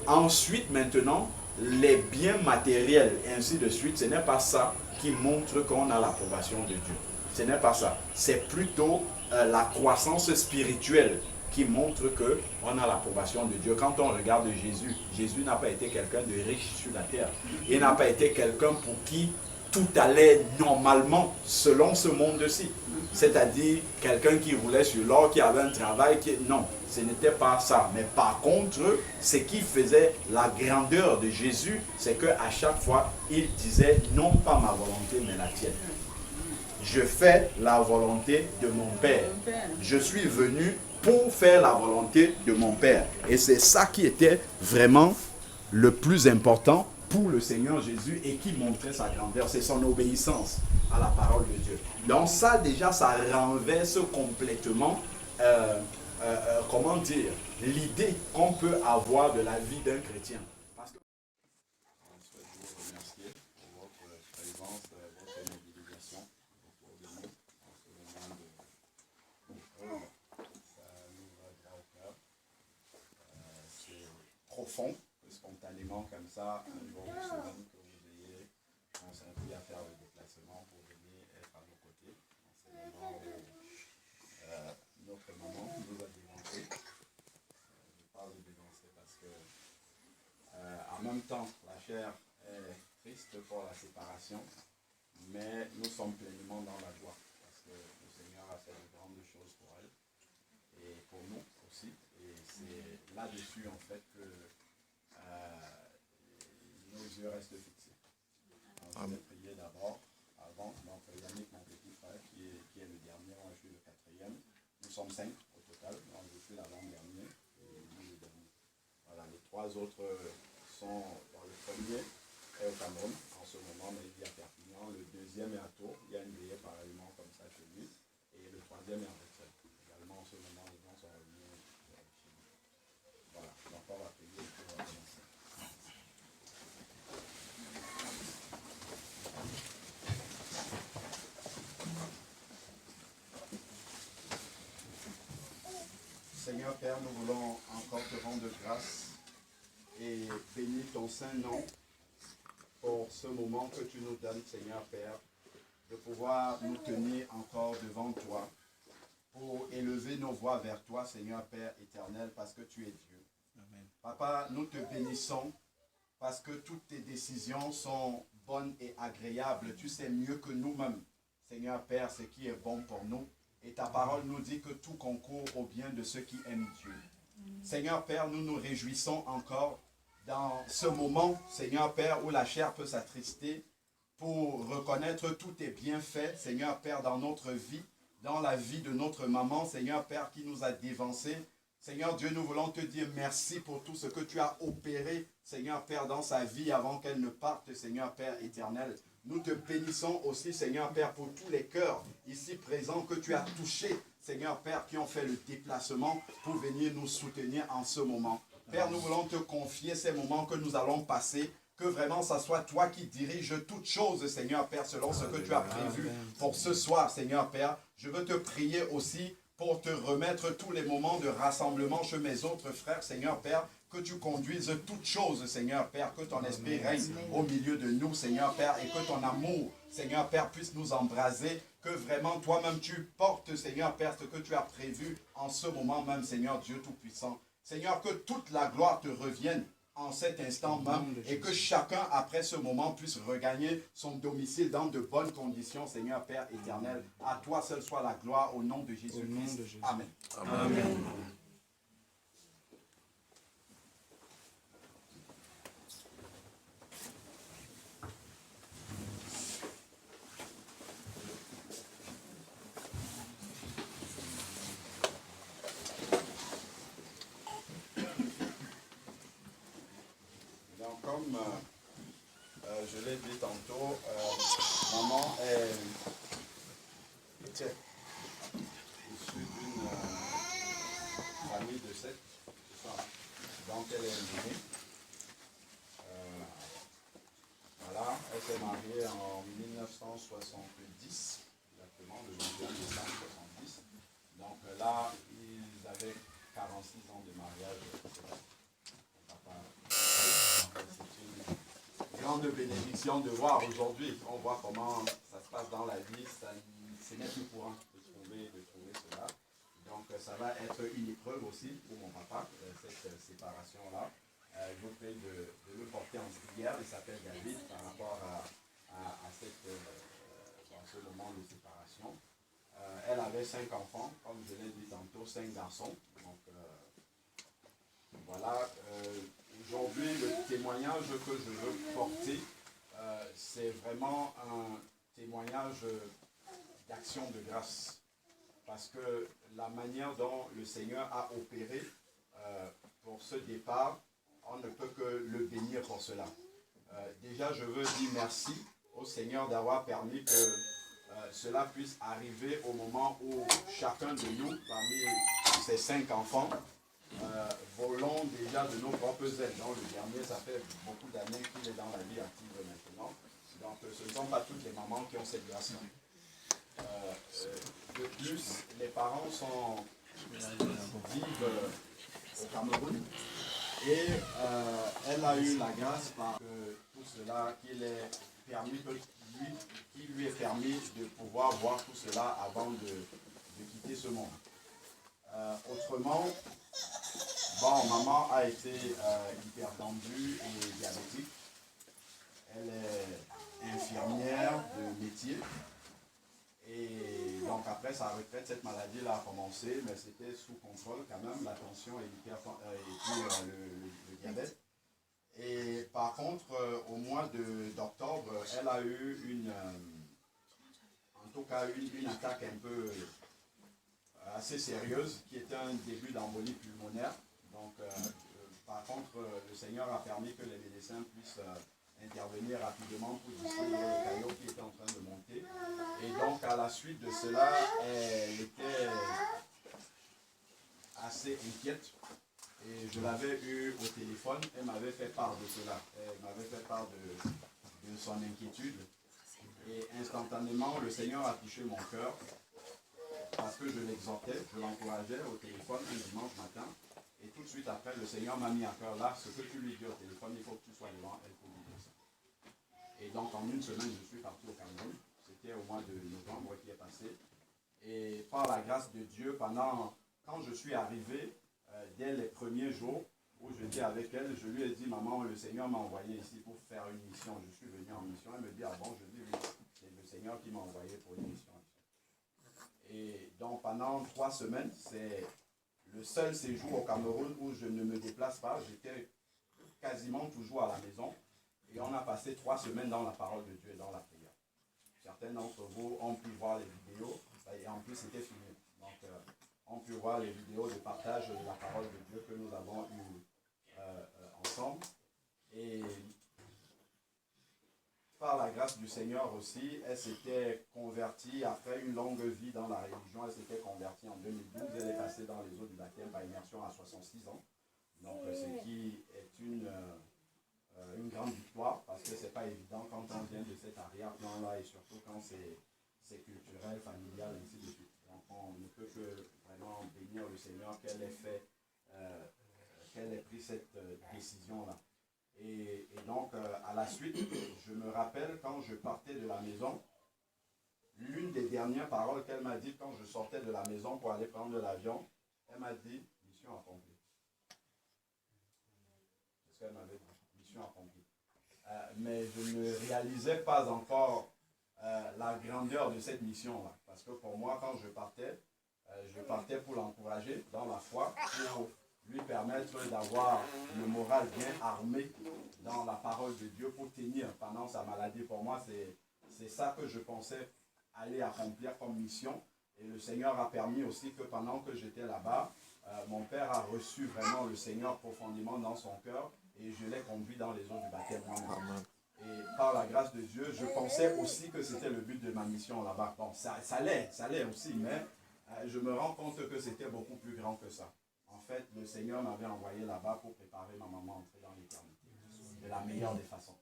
Ensuite, maintenant, les biens matériels et ainsi de suite, ce n'est pas ça qui montre qu'on a l'approbation de Dieu. Ce n'est pas ça. C'est plutôt la croissance spirituelle qui montre qu'on a l'approbation de Dieu. Quand on regarde Jésus, Jésus n'a pas été quelqu'un de riche sur la terre. Il n'a pas été quelqu'un pour qui tout allait normalement selon ce monde-ci. C'est-à-dire quelqu'un qui roulait sur l'or, qui avait un travail, non, ce n'était pas ça. Mais par contre, ce qui faisait la grandeur de Jésus, c'est qu'à chaque fois, il disait non pas ma volonté, mais la tienne. Je fais la volonté de mon Père. Je suis venu pour faire la volonté de mon Père. Et c'est ça qui était vraiment le plus important pour le Seigneur Jésus et qui montrait sa grandeur. C'est son obéissance à la parole de Dieu. Donc ça déjà, ça renverse complètement comment dire, l'idée qu'on peut avoir de la vie d'un chrétien. Parce que je souhaite vous remercier pour votre présence, votre mobilisation autour de nous en ce moment de ça nous va droit au cœur. C'est profond, spontanément comme ça, un jour de semaine que vous ayez consenti à faire le déplacement pour venir être à nos côtés en ce moment où notre maman nous a dévancé. Je parle de dévancé parce que en même temps la chair est triste pour la séparation, mais nous sommes pleinement dans la joie parce que le Seigneur a fait de grandes choses pour elle et pour nous aussi, et c'est là-dessus en fait que nos yeux restent fixés. Je vais prier d'abord, avant, donc Yannick, mon petit frère, qui est le dernier, moi je suis le quatrième. Nous sommes 5 au total, donc je suis l'avant-dernier et lui le dernier. Voilà, les 3 autres sont dans le premier est au Cameroun en ce moment, mais il vit à Perpignan. Le deuxième est à Tours, il y a une veillée pareillement comme ça chez lui. Et le troisième est en Bruxelles. Également en ce moment, les gens sont revenus chez lui. Voilà, donc on va prier pour commencer. Seigneur Père, nous voulons encore te rendre grâce et bénir ton saint nom pour ce moment que tu nous donnes, Seigneur Père, de pouvoir nous tenir encore devant toi pour élever nos voix vers toi, Seigneur Père éternel, parce que tu es Dieu. Amen. Papa, nous te bénissons parce que toutes tes décisions sont bonnes et agréables. Tu sais mieux que nous-mêmes, Seigneur Père, ce qui est bon pour nous. Et ta parole nous dit que tout concourt au bien de ceux qui aiment Dieu. Seigneur Père, nous nous réjouissons encore dans ce moment, Seigneur Père, où la chair peut s'attrister pour reconnaître tous tes bienfaits, Seigneur Père, dans notre vie, dans la vie de notre maman, Seigneur Père, qui nous a dévancés. Seigneur Dieu, nous voulons te dire merci pour tout ce que tu as opéré, Seigneur Père, dans sa vie avant qu'elle ne parte, Seigneur Père éternel. Nous te bénissons aussi, Seigneur Père, pour tous les cœurs ici présents que tu as touchés, Seigneur Père, qui ont fait le déplacement pour venir nous soutenir en ce moment. Père, nous voulons te confier ces moments que nous allons passer, que vraiment ça soit toi qui dirige toutes choses, Seigneur Père, selon ce que tu as prévu pour ce soir, Seigneur Père. Je veux te prier aussi pour te remettre tous les moments de rassemblement chez mes autres frères, Seigneur Père, que tu conduises toutes choses, Seigneur Père, que ton esprit règne au milieu de nous, Seigneur Père, et que ton amour, Seigneur Père, puisse nous embraser, que vraiment toi-même tu portes, Seigneur Père, ce que tu as prévu en ce moment même, Seigneur Dieu Tout-Puissant. Seigneur, que toute la gloire te revienne en cet instant même et que chacun, après ce moment, puisse regagner son domicile dans de bonnes conditions, Seigneur Père éternel. À toi seul soit la gloire au nom de Jésus-Christ. Amen. Amen. Donc, comme je l'ai dit tantôt, maman était issue d'une famille de 7. Donc elle est née. Voilà, elle s'est mariée en 1970, exactement, le 21 décembre 70. Donc là, ils avaient 46 ans de mariage. C'est une grande bénédiction de voir aujourd'hui. On voit comment ça se passe dans la vie. C'est même plus courant de trouver cela. Donc ça va être une épreuve aussi pour mon papa, cette séparation-là. Je vous prie de le porter en prière. Il s'appelle David par rapport à ce moment de séparation. Elle avait 5 enfants, comme je l'ai dit tantôt, 5 garçons. Donc voilà, aujourd'hui le témoignage que je veux porter, c'est vraiment un témoignage d'action de grâce. Parce que la manière dont le Seigneur a opéré pour ce départ, on ne peut que le bénir pour cela. Déjà, je veux dire merci au Seigneur d'avoir permis que cela puisse arriver au moment où chacun de nous, parmi ses 5 enfants, volons déjà de nos propres ailes. Donc le dernier, ça fait beaucoup d'années qu'il est dans la vie active maintenant. Donc ce ne sont pas toutes les mamans qui ont cette grâce-là. De plus, les parents vivent au Cameroun et elle a eu la grâce par tout cela qui lui est permis de pouvoir voir tout cela avant de quitter ce monde. Autrement, bon, maman a été hypertendue et diabétique. Elle est infirmière de métier. Et donc après sa retraite, cette maladie-là a commencé, mais c'était sous contrôle quand même, la tension et puis le diabète. Et par contre, au mois d'octobre, elle a eu une attaque un peu assez sérieuse, qui était un début d'embolie pulmonaire. Donc par contre, le Seigneur a permis que les médecins puissent intervenir rapidement pour distraire le caillot qui était en train de monter. Et donc, à la suite de cela, elle était assez inquiète. Et je l'avais eu au téléphone, elle m'avait fait part de cela. Elle m'avait fait part de son inquiétude. Et instantanément, le Seigneur a touché mon cœur parce que je l'exhortais, je l'encourageais au téléphone un dimanche matin. Et tout de suite après, le Seigneur m'a mis à cœur là, ce que tu lui dis au téléphone, il faut que tu sois devant elle pour lui dire ça. Et donc en une semaine, je suis parti au Cameroun. C'était au mois de novembre qui est passé. Et par la grâce de Dieu, quand je suis arrivé, dès les premiers jours où j'étais avec elle, je lui ai dit, maman, le Seigneur m'a envoyé ici pour faire une mission. Je suis venu en mission. Elle me dit, ah bon, je dis, oui, c'est le Seigneur qui m'a envoyé pour une mission. Et donc pendant 3 semaines, c'est le seul séjour au Cameroun où je ne me déplace pas. J'étais quasiment toujours à la maison. Et on a passé 3 semaines dans la parole de Dieu et dans la prière. Certains d'entre vous ont pu voir les vidéos. Et en plus, c'était fini. Donc, on peut voir les vidéos de partage de la parole de Dieu que nous avons eues ensemble. Et par la grâce du Seigneur aussi, elle s'était convertie après une longue vie dans la religion. Elle s'était convertie en 2012. Elle est passée dans les eaux du baptême par immersion à 66 ans. Donc, ce qui est une grande victoire parce que ce n'est pas évident quand on vient de cet arrière-plan-là et surtout quand c'est culturel, familial, ainsi de suite. Donc, on ne peut que vraiment bénir le Seigneur qu'elle ait pris cette décision-là. Et donc, à la suite, je me rappelle quand je partais de la maison, l'une des dernières paroles qu'elle m'a dit quand je sortais de la maison pour aller prendre l'avion, elle m'a dit, mission accomplie. C'est ce qu'elle m'avait dit, mission accomplie. Mais je ne réalisais pas encore la grandeur de cette mission-là. Parce que pour moi, quand je partais pour l'encourager dans la foi, pour lui permettre d'avoir le moral bien armé dans la parole de Dieu pour tenir pendant sa maladie. Pour moi, c'est ça que je pensais aller accomplir comme mission. Et le Seigneur a permis aussi que pendant que j'étais là-bas, mon père a reçu vraiment le Seigneur profondément dans son cœur et je l'ai conduit dans les eaux du baptême moi-même. Et par la grâce de Dieu, je pensais aussi que c'était le but de ma mission là-bas. Bon, ça l'est aussi, mais je me rends compte que c'était beaucoup plus grand que ça. En fait, le Seigneur m'avait envoyé là-bas pour préparer ma maman à entrer dans l'éternité, de la meilleure des façons.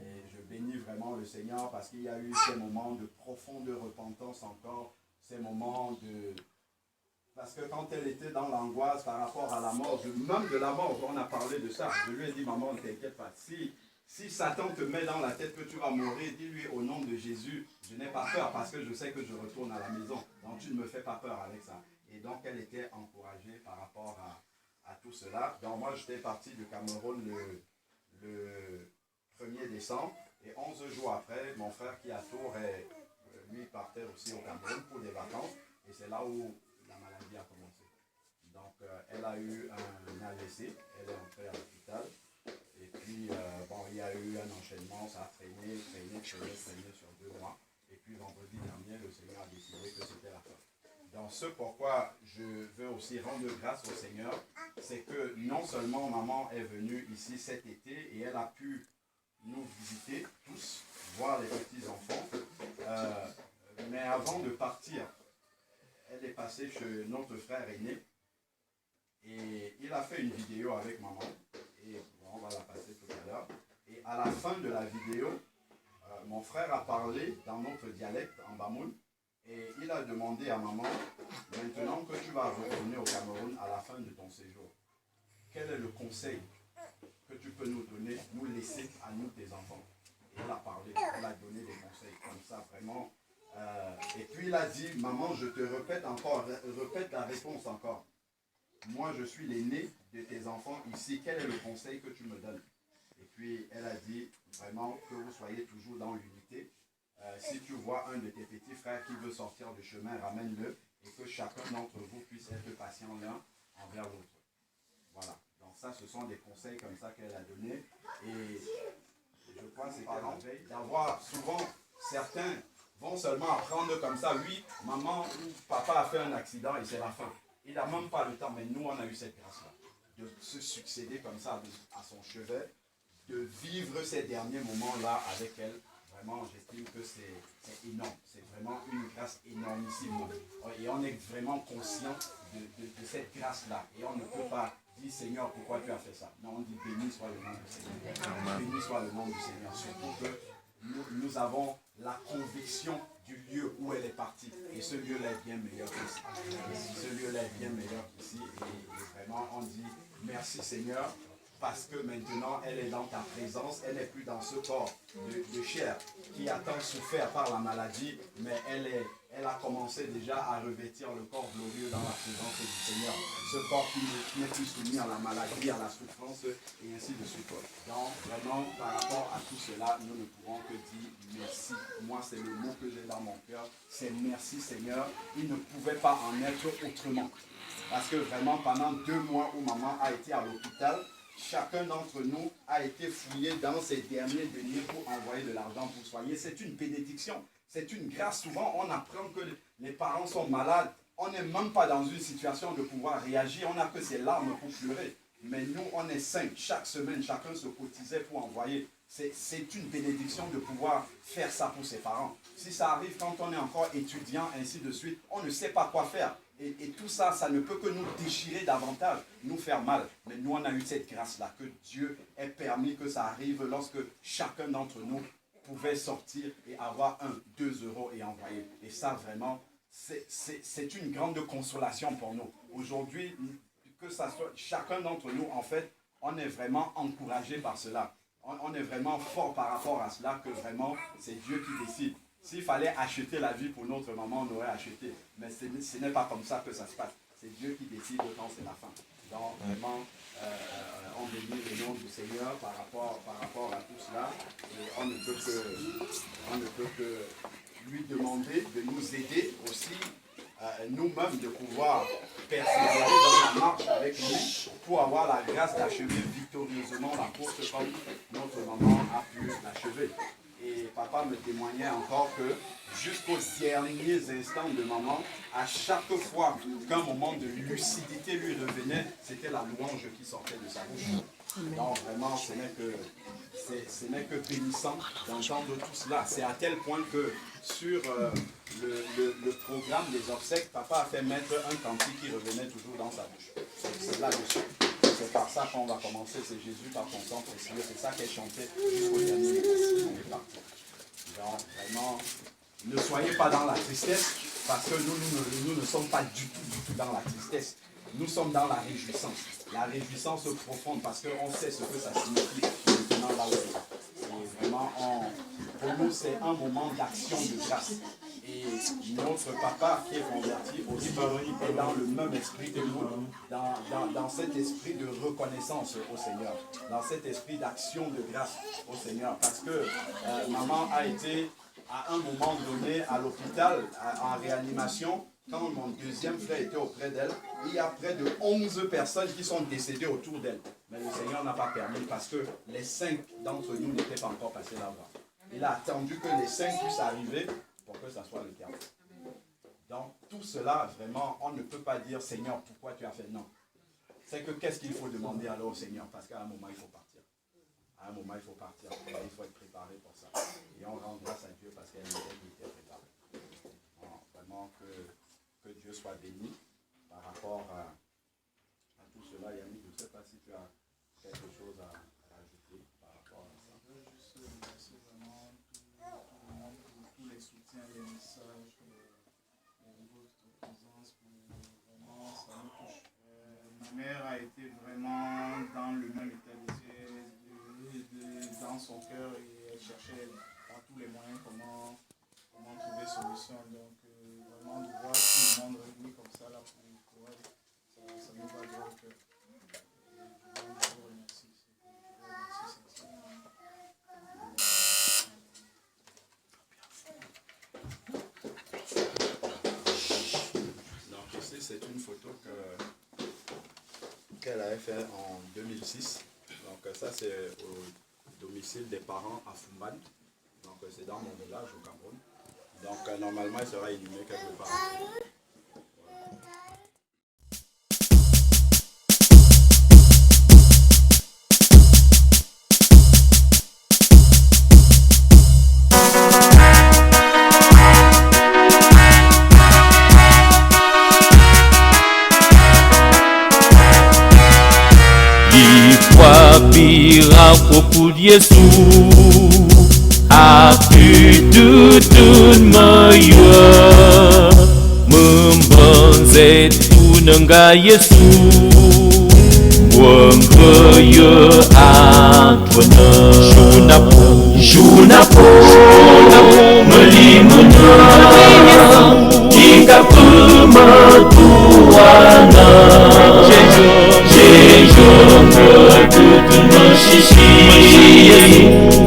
Et je bénis vraiment le Seigneur parce qu'il y a eu ces moments de profonde repentance encore, ces moments de... Parce que quand elle était dans l'angoisse par rapport à la mort, même de la mort, on a parlé de ça. Je lui ai dit, maman, ne t'inquiète pas. Si Satan te met dans la tête que tu vas mourir, dis-lui au nom de Jésus, je n'ai pas peur parce que je sais que je retourne à la maison. Donc tu ne me fais pas peur avec ça. Et donc elle était encouragée par rapport à tout cela. Donc moi j'étais parti du Cameroun le 1er décembre. Et 11 jours après, mon frère qui a Tours, lui partait aussi au Cameroun pour des vacances. Et c'est là où la maladie a commencé. Donc elle a eu un AVC, elle est entrée à l'hôpital. Et puis, il y a eu un enchaînement, ça a traîné sur 2 mois. Et puis, vendredi dernier, le Seigneur a décidé que c'était la fin. Donc, ce pourquoi je veux aussi rendre grâce au Seigneur, c'est que non seulement maman est venue ici cet été et elle a pu nous visiter tous, voir les petits-enfants, mais avant de partir, elle est passée chez notre frère aîné Et il a fait une vidéo avec maman. Et bon, on va la passer tout à l'heure. Et à la fin de la vidéo, mon frère a parlé dans notre dialecte, en Bamoun. Et il a demandé à maman, maintenant que tu vas retourner au Cameroun à la fin de ton séjour, quel est le conseil que tu peux nous donner, nous laisser à nous, tes enfants? Et il a parlé, il a donné des conseils comme ça, vraiment. Et puis il a dit, maman, je te répète encore, répète la réponse encore. Moi, je suis l'aîné de tes enfants ici. Quel est le conseil que tu me donnes? Et puis, elle a dit vraiment que vous soyez toujours dans l'unité. Si tu vois un de tes petits frères qui veut sortir du chemin, ramène-le et que chacun d'entre vous puisse être patient l'un envers l'autre. Voilà. Donc ça, ce sont des conseils comme ça qu'elle a donnés. Et je crois que c'est pas la veille d'avoir souvent certains vont seulement apprendre comme ça. Oui, maman ou papa a fait un accident et c'est la fin. Il n'a même pas le temps, mais nous, on a eu cette grâce-là, de se succéder comme ça à son chevet, de vivre ces derniers moments-là avec elle. Vraiment, j'estime que c'est énorme. C'est vraiment une grâce énormissime. Et on est vraiment conscient de cette grâce-là. Et on ne peut pas dire, Seigneur, pourquoi tu as fait ça? Non, on dit, béni soit le nom du Seigneur. Béni soit le nom du Seigneur. Surtout que nous avons la conviction du lieu où elle est partie. Et ce lieu-là est bien meilleur qu'ici. Ce lieu-là est bien meilleur qu'ici. Et vraiment, on dit merci Seigneur, parce que maintenant, elle est dans ta présence. Elle n'est plus dans ce corps de chair qui a tant souffert par la maladie, mais elle a commencé déjà à revêtir le corps glorieux dans la présence du Seigneur. Ce corps qui n'est plus soumis à la maladie, à la souffrance, et ainsi de suite. Donc, vraiment, par rapport à tout cela, nous ne pouvons que dire merci. Moi, c'est le mot que j'ai dans mon cœur. C'est merci Seigneur. Il ne pouvait pas en être autrement. Parce que vraiment, pendant 2 mois où maman a été à l'hôpital, chacun d'entre nous a été fouillé dans ses derniers deniers pour envoyer de l'argent pour soigner. C'est une bénédiction. C'est une grâce. Souvent, on apprend que les parents sont malades. On n'est même pas dans une situation de pouvoir réagir. On n'a que ses larmes pour pleurer. Mais nous, on est 5. Chaque semaine, chacun se cotisait pour envoyer. C'est une bénédiction de pouvoir faire ça pour ses parents. Si ça arrive quand on est encore étudiant, ainsi de suite, on ne sait pas quoi faire. Et tout ça, ça ne peut que nous déchirer davantage, nous faire mal. Mais nous, on a eu cette grâce-là, que Dieu ait permis que ça arrive lorsque chacun d'entre nous pouvait sortir et avoir 1, 2 euros et envoyer. Et ça, vraiment, c'est une grande consolation pour nous. Aujourd'hui, que ça soit chacun d'entre nous, en fait, on est vraiment encouragé par cela. On est vraiment fort par rapport à cela, que vraiment, c'est Dieu qui décide. S'il fallait acheter la vie pour notre maman, on aurait acheté. Mais ce n'est pas comme ça que ça se passe. C'est Dieu qui décide quand c'est la fin. Donc vraiment, on bénit le nom du Seigneur par rapport à tout cela. Et on ne peut que lui demander de nous aider aussi, nous-mêmes, de pouvoir persévérer dans la marche avec lui pour avoir la grâce d'achever victorieusement la course comme notre maman a pu l'achever. Et papa me témoignait encore que jusqu'aux derniers instants de maman, à chaque fois qu'un moment de lucidité lui revenait, c'était la louange qui sortait de sa bouche. Donc vraiment, ce n'est que bénissant d'entendre tout cela. C'est à tel point que sur le programme des obsèques, papa a fait mettre un cantique qui revenait toujours dans sa bouche. C'est là-dessus. C'est par ça qu'on va commencer, c'est Jésus par ton sang précieux. C'est ça qu'elle chantait jusqu'au dernier. On est parti. Donc vraiment, ne soyez pas dans la tristesse, parce que nous ne sommes pas du tout dans la tristesse. Nous sommes dans la réjouissance. La réjouissance profonde, parce qu'on sait ce que ça signifie maintenant là où on est. Et vraiment, pour nous, c'est un moment d'action de grâce. Et notre papa qui est converti aussi est dans le même esprit que nous, dans cet esprit de reconnaissance au Seigneur, dans cet esprit d'action de grâce au Seigneur. Parce que maman a été à un moment donné à l'hôpital en réanimation, quand mon deuxième frère était auprès d'elle, il y a près de 11 personnes qui sont décédées autour d'elle. Mais le Seigneur n'a pas permis parce que les 5 d'entre nous n'étaient pas encore passés là-bas. Il a attendu que les 5 puissent arriver pour que ça soit le cas. Donc tout cela, vraiment, on ne peut pas dire, Seigneur, pourquoi tu as fait? Non. C'est que qu'est-ce qu'il faut demander alors au Seigneur? Parce qu'à un moment, il faut partir. À un moment, il faut partir. Il faut être préparé pour ça. Et on rend grâce à Dieu parce qu'elle était préparée. Bon, vraiment que Dieu soit béni par rapport à tout conditions. Donc, vraiment, de voir tout le monde réuni comme ça là pour le courage, ça nous va droit au cœur. Je vous remercie. Donc ici, c'est une photo qu'elle avait fait en 2006. Donc ça, c'est au domicile des parents à Fumban. Donc c'est dans mon village au Cameroun. Donc normalement, il sera inhumé quelque part. Pira pour Yesus aku tutun maya membanzet tunangga Yesus wangkaya atwana Junapo melimuna hingga pematuana Jejong bertutun mesisi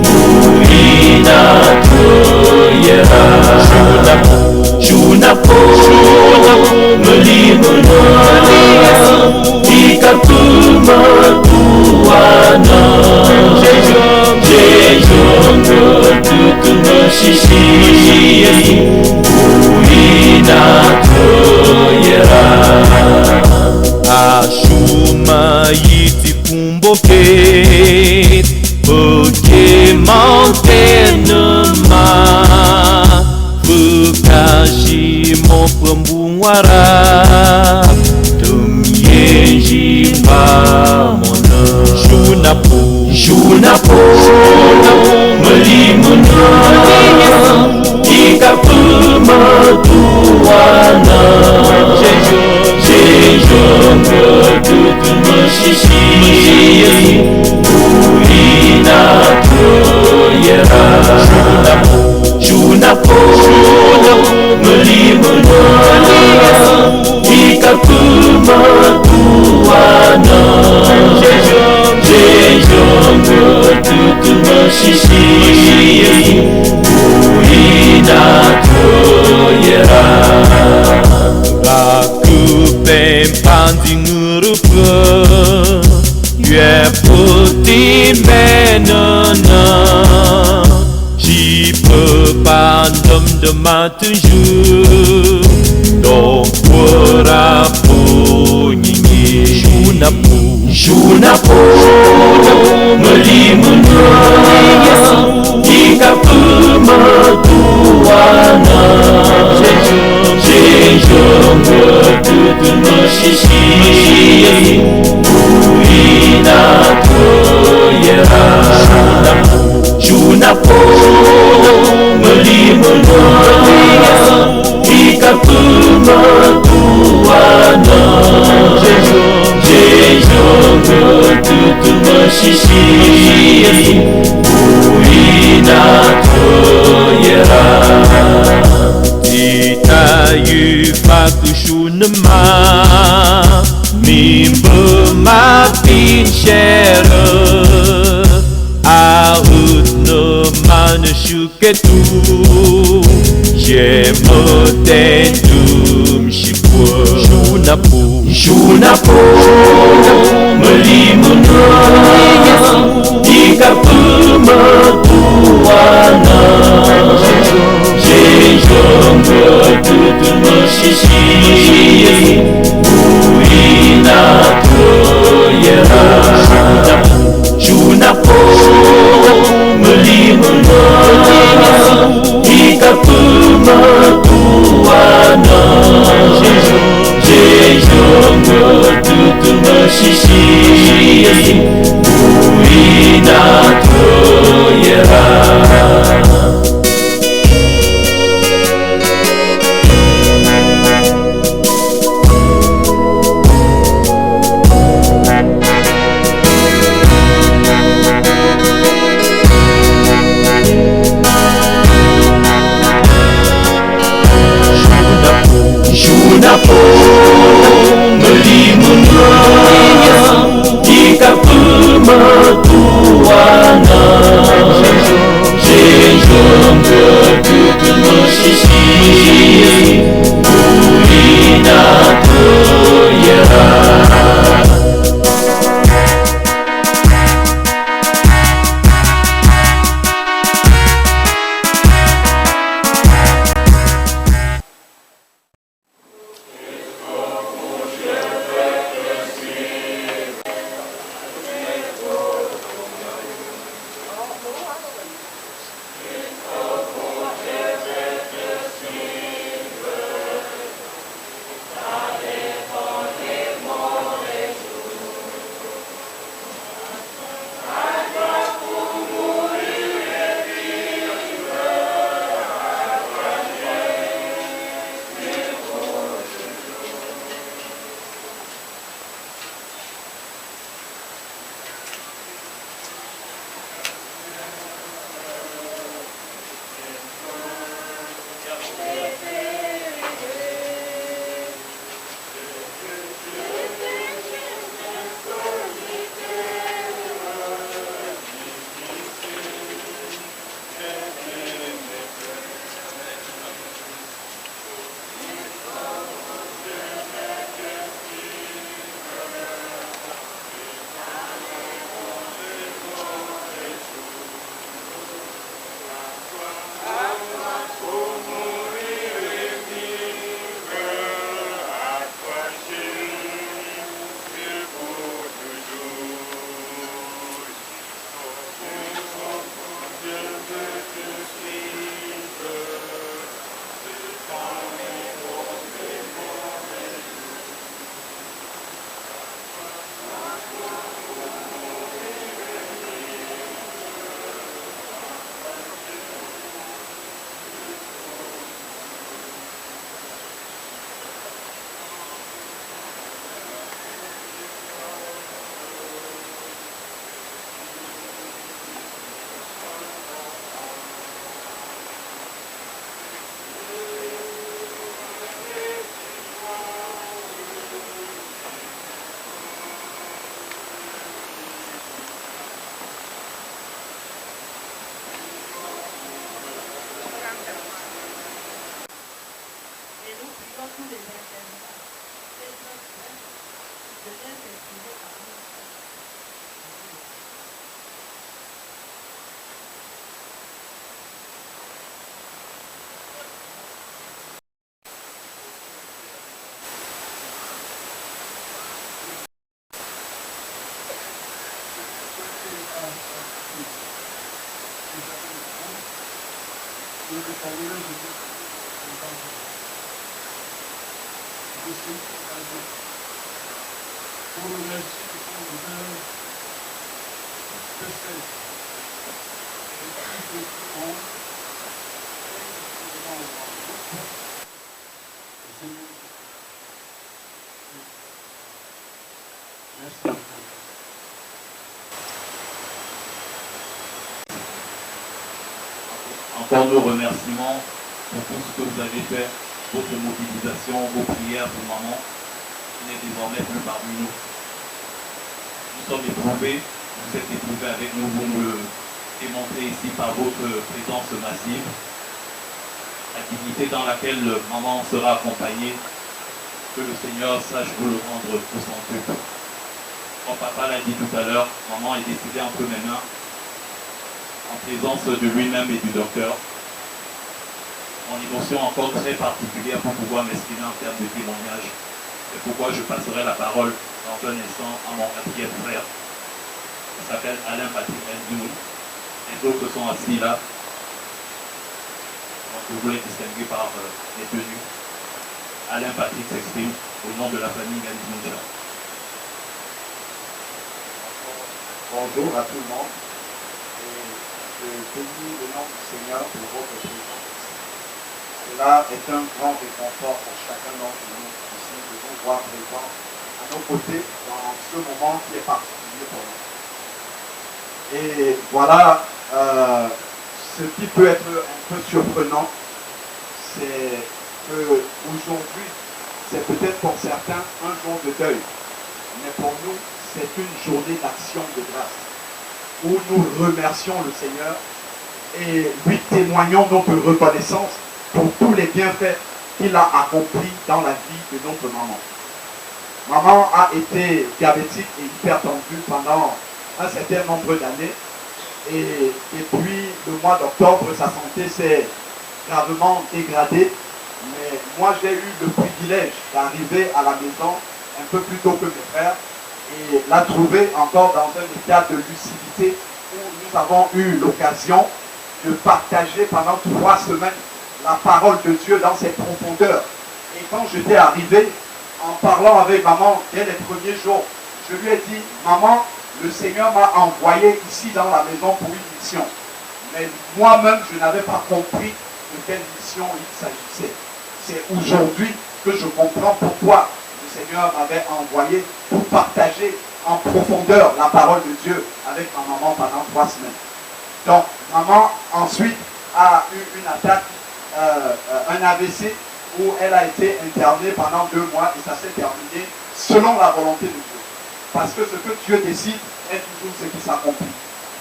Buina kuyera Junapo melimuna hingga pematuana Jejong bertutun mesisi Buina kuyera Ashuma yiti kumboket Porque mantenema Vekashi mo pembuara Temyeji pamona Junapo melimuna Ika pematuana Jejong bertutun mesisi Buina kuyera Junapo melimuna Ika pematuana Jejong bertutun mesisi Buina kuyera Aku pempanting ngurupa Yue putih menana Jipa pandem dematuju Dong perapu nyingi Junapo melimuna Hingga pematuana Jejong bertutun mesisi Buina kuyera Junapo melimuna Hingga pematuana Jejong bertutun mesisi Buina kuyera Itayu fakushunema Mimba mapin shera Aut nemana shuketu Jemotentum shipwa Junapo melimuna Hingga pematuana Jejong bertutun mesisi Buina kuyera Junapo melimuna Hingga pematuana Jejong bertutun mesisi Buina kuyera tous les intervenants. Et donc, je les ai trouvés parmi eux. Encore nos remerciements pour tout ce que vous avez fait, votre mobilisation, vos prières pour maman, qui n'est désormais plus parmi nous. Nous sommes éprouvés, vous êtes éprouvés avec nous, vous nous le démontrez ici par votre présence massive. La dignité dans laquelle maman sera accompagnée, que le Seigneur sache vous le rendre au centuple. Comme papa l'a dit tout à l'heure, maman est décédée entre mes mains, en présence de lui-même et du docteur. Mon émotion encore très particulière pour pouvoir m'exprimer en termes de témoignage. C'est pourquoi je passerai la parole dans un instant à mon quatrième frère. Il s'appelle Alain Patrick Ndour. Les autres sont assis là. Donc je voulais distinguer par les tenues. Alain Patrick s'exprime au nom de la famille Ndour. Bonjour à tout le monde. Je bénis le nom du Seigneur pour votre présence. Cela est un grand réconfort pour chacun d'entre nous ici de vous voir présents à nos côtés dans ce moment qui est particulier pour nous. Et voilà, ce qui peut être un peu surprenant, c'est qu'aujourd'hui, c'est peut-être pour certains un jour de deuil, mais pour nous, c'est une journée d'action de grâce, où nous remercions le Seigneur et lui témoignons notre reconnaissance pour tous les bienfaits qu'il a accomplis dans la vie de notre maman. Maman a été diabétique et hypertendue pendant un certain nombre d'années et depuis le mois d'octobre, sa santé s'est gravement dégradée. Mais moi, j'ai eu le privilège d'arriver à la maison un peu plus tôt que mes frères et la trouver encore dans un état de lucidité où nous avons eu l'occasion de partager pendant 3 semaines la parole de Dieu dans ses profondeurs. Et quand j'étais arrivé, en parlant avec maman dès les premiers jours, je lui ai dit, maman, le Seigneur m'a envoyé ici dans la maison pour une mission. Mais moi-même, je n'avais pas compris de quelle mission il s'agissait. C'est aujourd'hui que je comprends pourquoi le Seigneur m'avait envoyé pour partager en profondeur la parole de Dieu avec ma maman pendant 3 semaines. Donc, maman ensuite a eu une attaque, un AVC, où elle a été internée pendant 2 mois et ça s'est terminé selon la volonté de Dieu. Parce que ce que Dieu décide est toujours ce qui s'accomplit.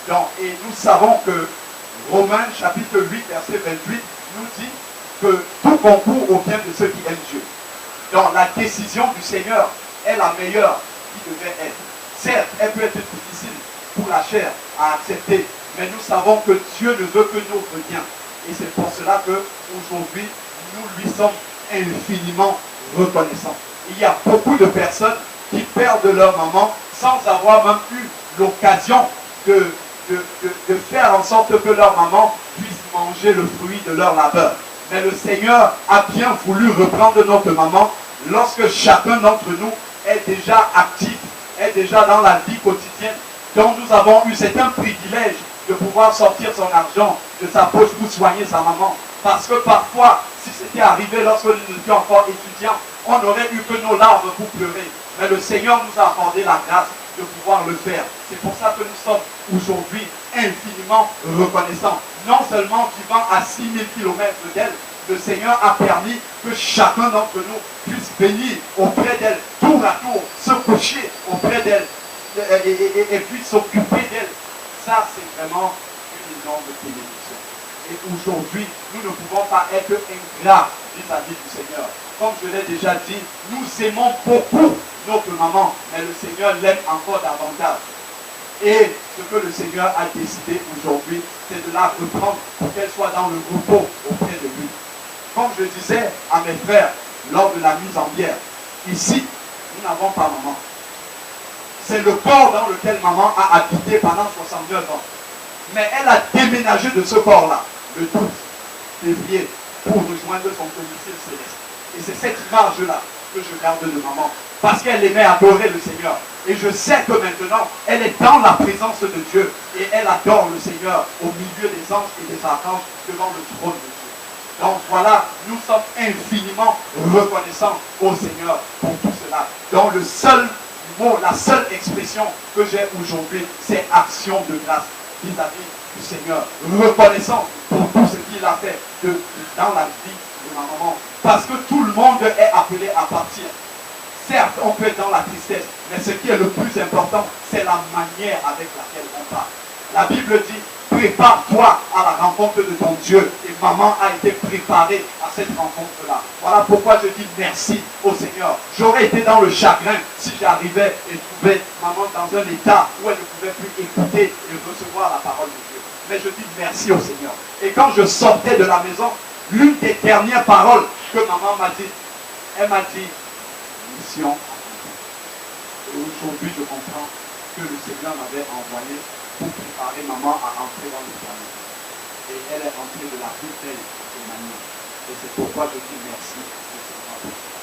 Donc, et nous savons que Romains chapitre 8, verset 28 nous dit que tout concourt au bien de ceux qui aiment Dieu. Donc la décision du Seigneur est la meilleure qui devait être. Certes, elle peut être difficile pour la chair à accepter, mais nous savons que Dieu ne veut que notre bien. Et c'est pour cela qu'aujourd'hui, nous lui sommes infiniment reconnaissants. Il y a beaucoup de personnes qui perdent leur maman sans avoir même eu l'occasion de faire en sorte que leur maman puisse manger le fruit de leur labeur. Mais le Seigneur a bien voulu reprendre notre maman lorsque chacun d'entre nous est déjà actif, est déjà dans la vie quotidienne. Donc nous avons eu, c'est un privilège de pouvoir sortir son argent de sa poche pour soigner sa maman. Parce que parfois, si c'était arrivé lorsque nous étions encore étudiants, on aurait eu que nos larmes pour pleurer. Mais le Seigneur nous a accordé la grâce de pouvoir le faire. C'est pour ça que nous sommes aujourd'hui infiniment reconnaissants. Non seulement vivant à 6000 km d'elle, le Seigneur a permis que chacun d'entre nous puisse venir auprès d'elle, tour à tour, se coucher auprès d'elle et puis s'occuper d'elle. Ça, c'est vraiment une énorme bénédiction. Et aujourd'hui, nous ne pouvons pas être ingrats vis-à-vis du Seigneur. Comme je l'ai déjà dit, nous aimons beaucoup notre maman, mais le Seigneur l'aime encore davantage. Et ce que le Seigneur a décidé aujourd'hui, c'est de la reprendre pour qu'elle soit dans le repos auprès de lui. Comme je disais à mes frères lors de la mise en bière, ici, nous n'avons pas maman. C'est le corps dans lequel maman a habité pendant 69 ans. Mais elle a déménagé de ce corps-là, le 12 février, pour rejoindre son domicile céleste. Et c'est cette image-là que je garde de maman. Parce qu'elle aimait adorer le Seigneur. Et je sais que maintenant, elle est dans la présence de Dieu. Et elle adore le Seigneur au milieu des anges et des archanges devant le trône de Dieu. Donc voilà, nous sommes infiniment reconnaissants au Seigneur pour tout cela. Donc le seul mot, la seule expression que j'ai aujourd'hui, c'est action de grâce vis-à-vis du Seigneur. Reconnaissant pour tout ce qu'il a fait dans la vie de ma maman. Parce que tout le monde est appelé à partir. Certes, on peut être dans la tristesse, mais ce qui est le plus important, c'est la manière avec laquelle on part. La Bible dit, prépare-toi à la rencontre de ton Dieu. Et maman a été préparée à cette rencontre-là. Voilà pourquoi je dis merci au Seigneur. J'aurais été dans le chagrin si j'arrivais et trouvais maman dans un état où elle ne pouvait plus écouter et recevoir la parole de Dieu. Mais je dis merci au Seigneur. Et quand je sortais de la maison, l'une des dernières paroles que maman m'a dit, elle m'a dit, mission. Et aujourd'hui, je comprends que le Seigneur m'avait envoyé pour préparer maman à entrer dans le foyer. Et elle est entrée de la plus belle des manières. Et c'est pourquoi je dis merci au Seigneur.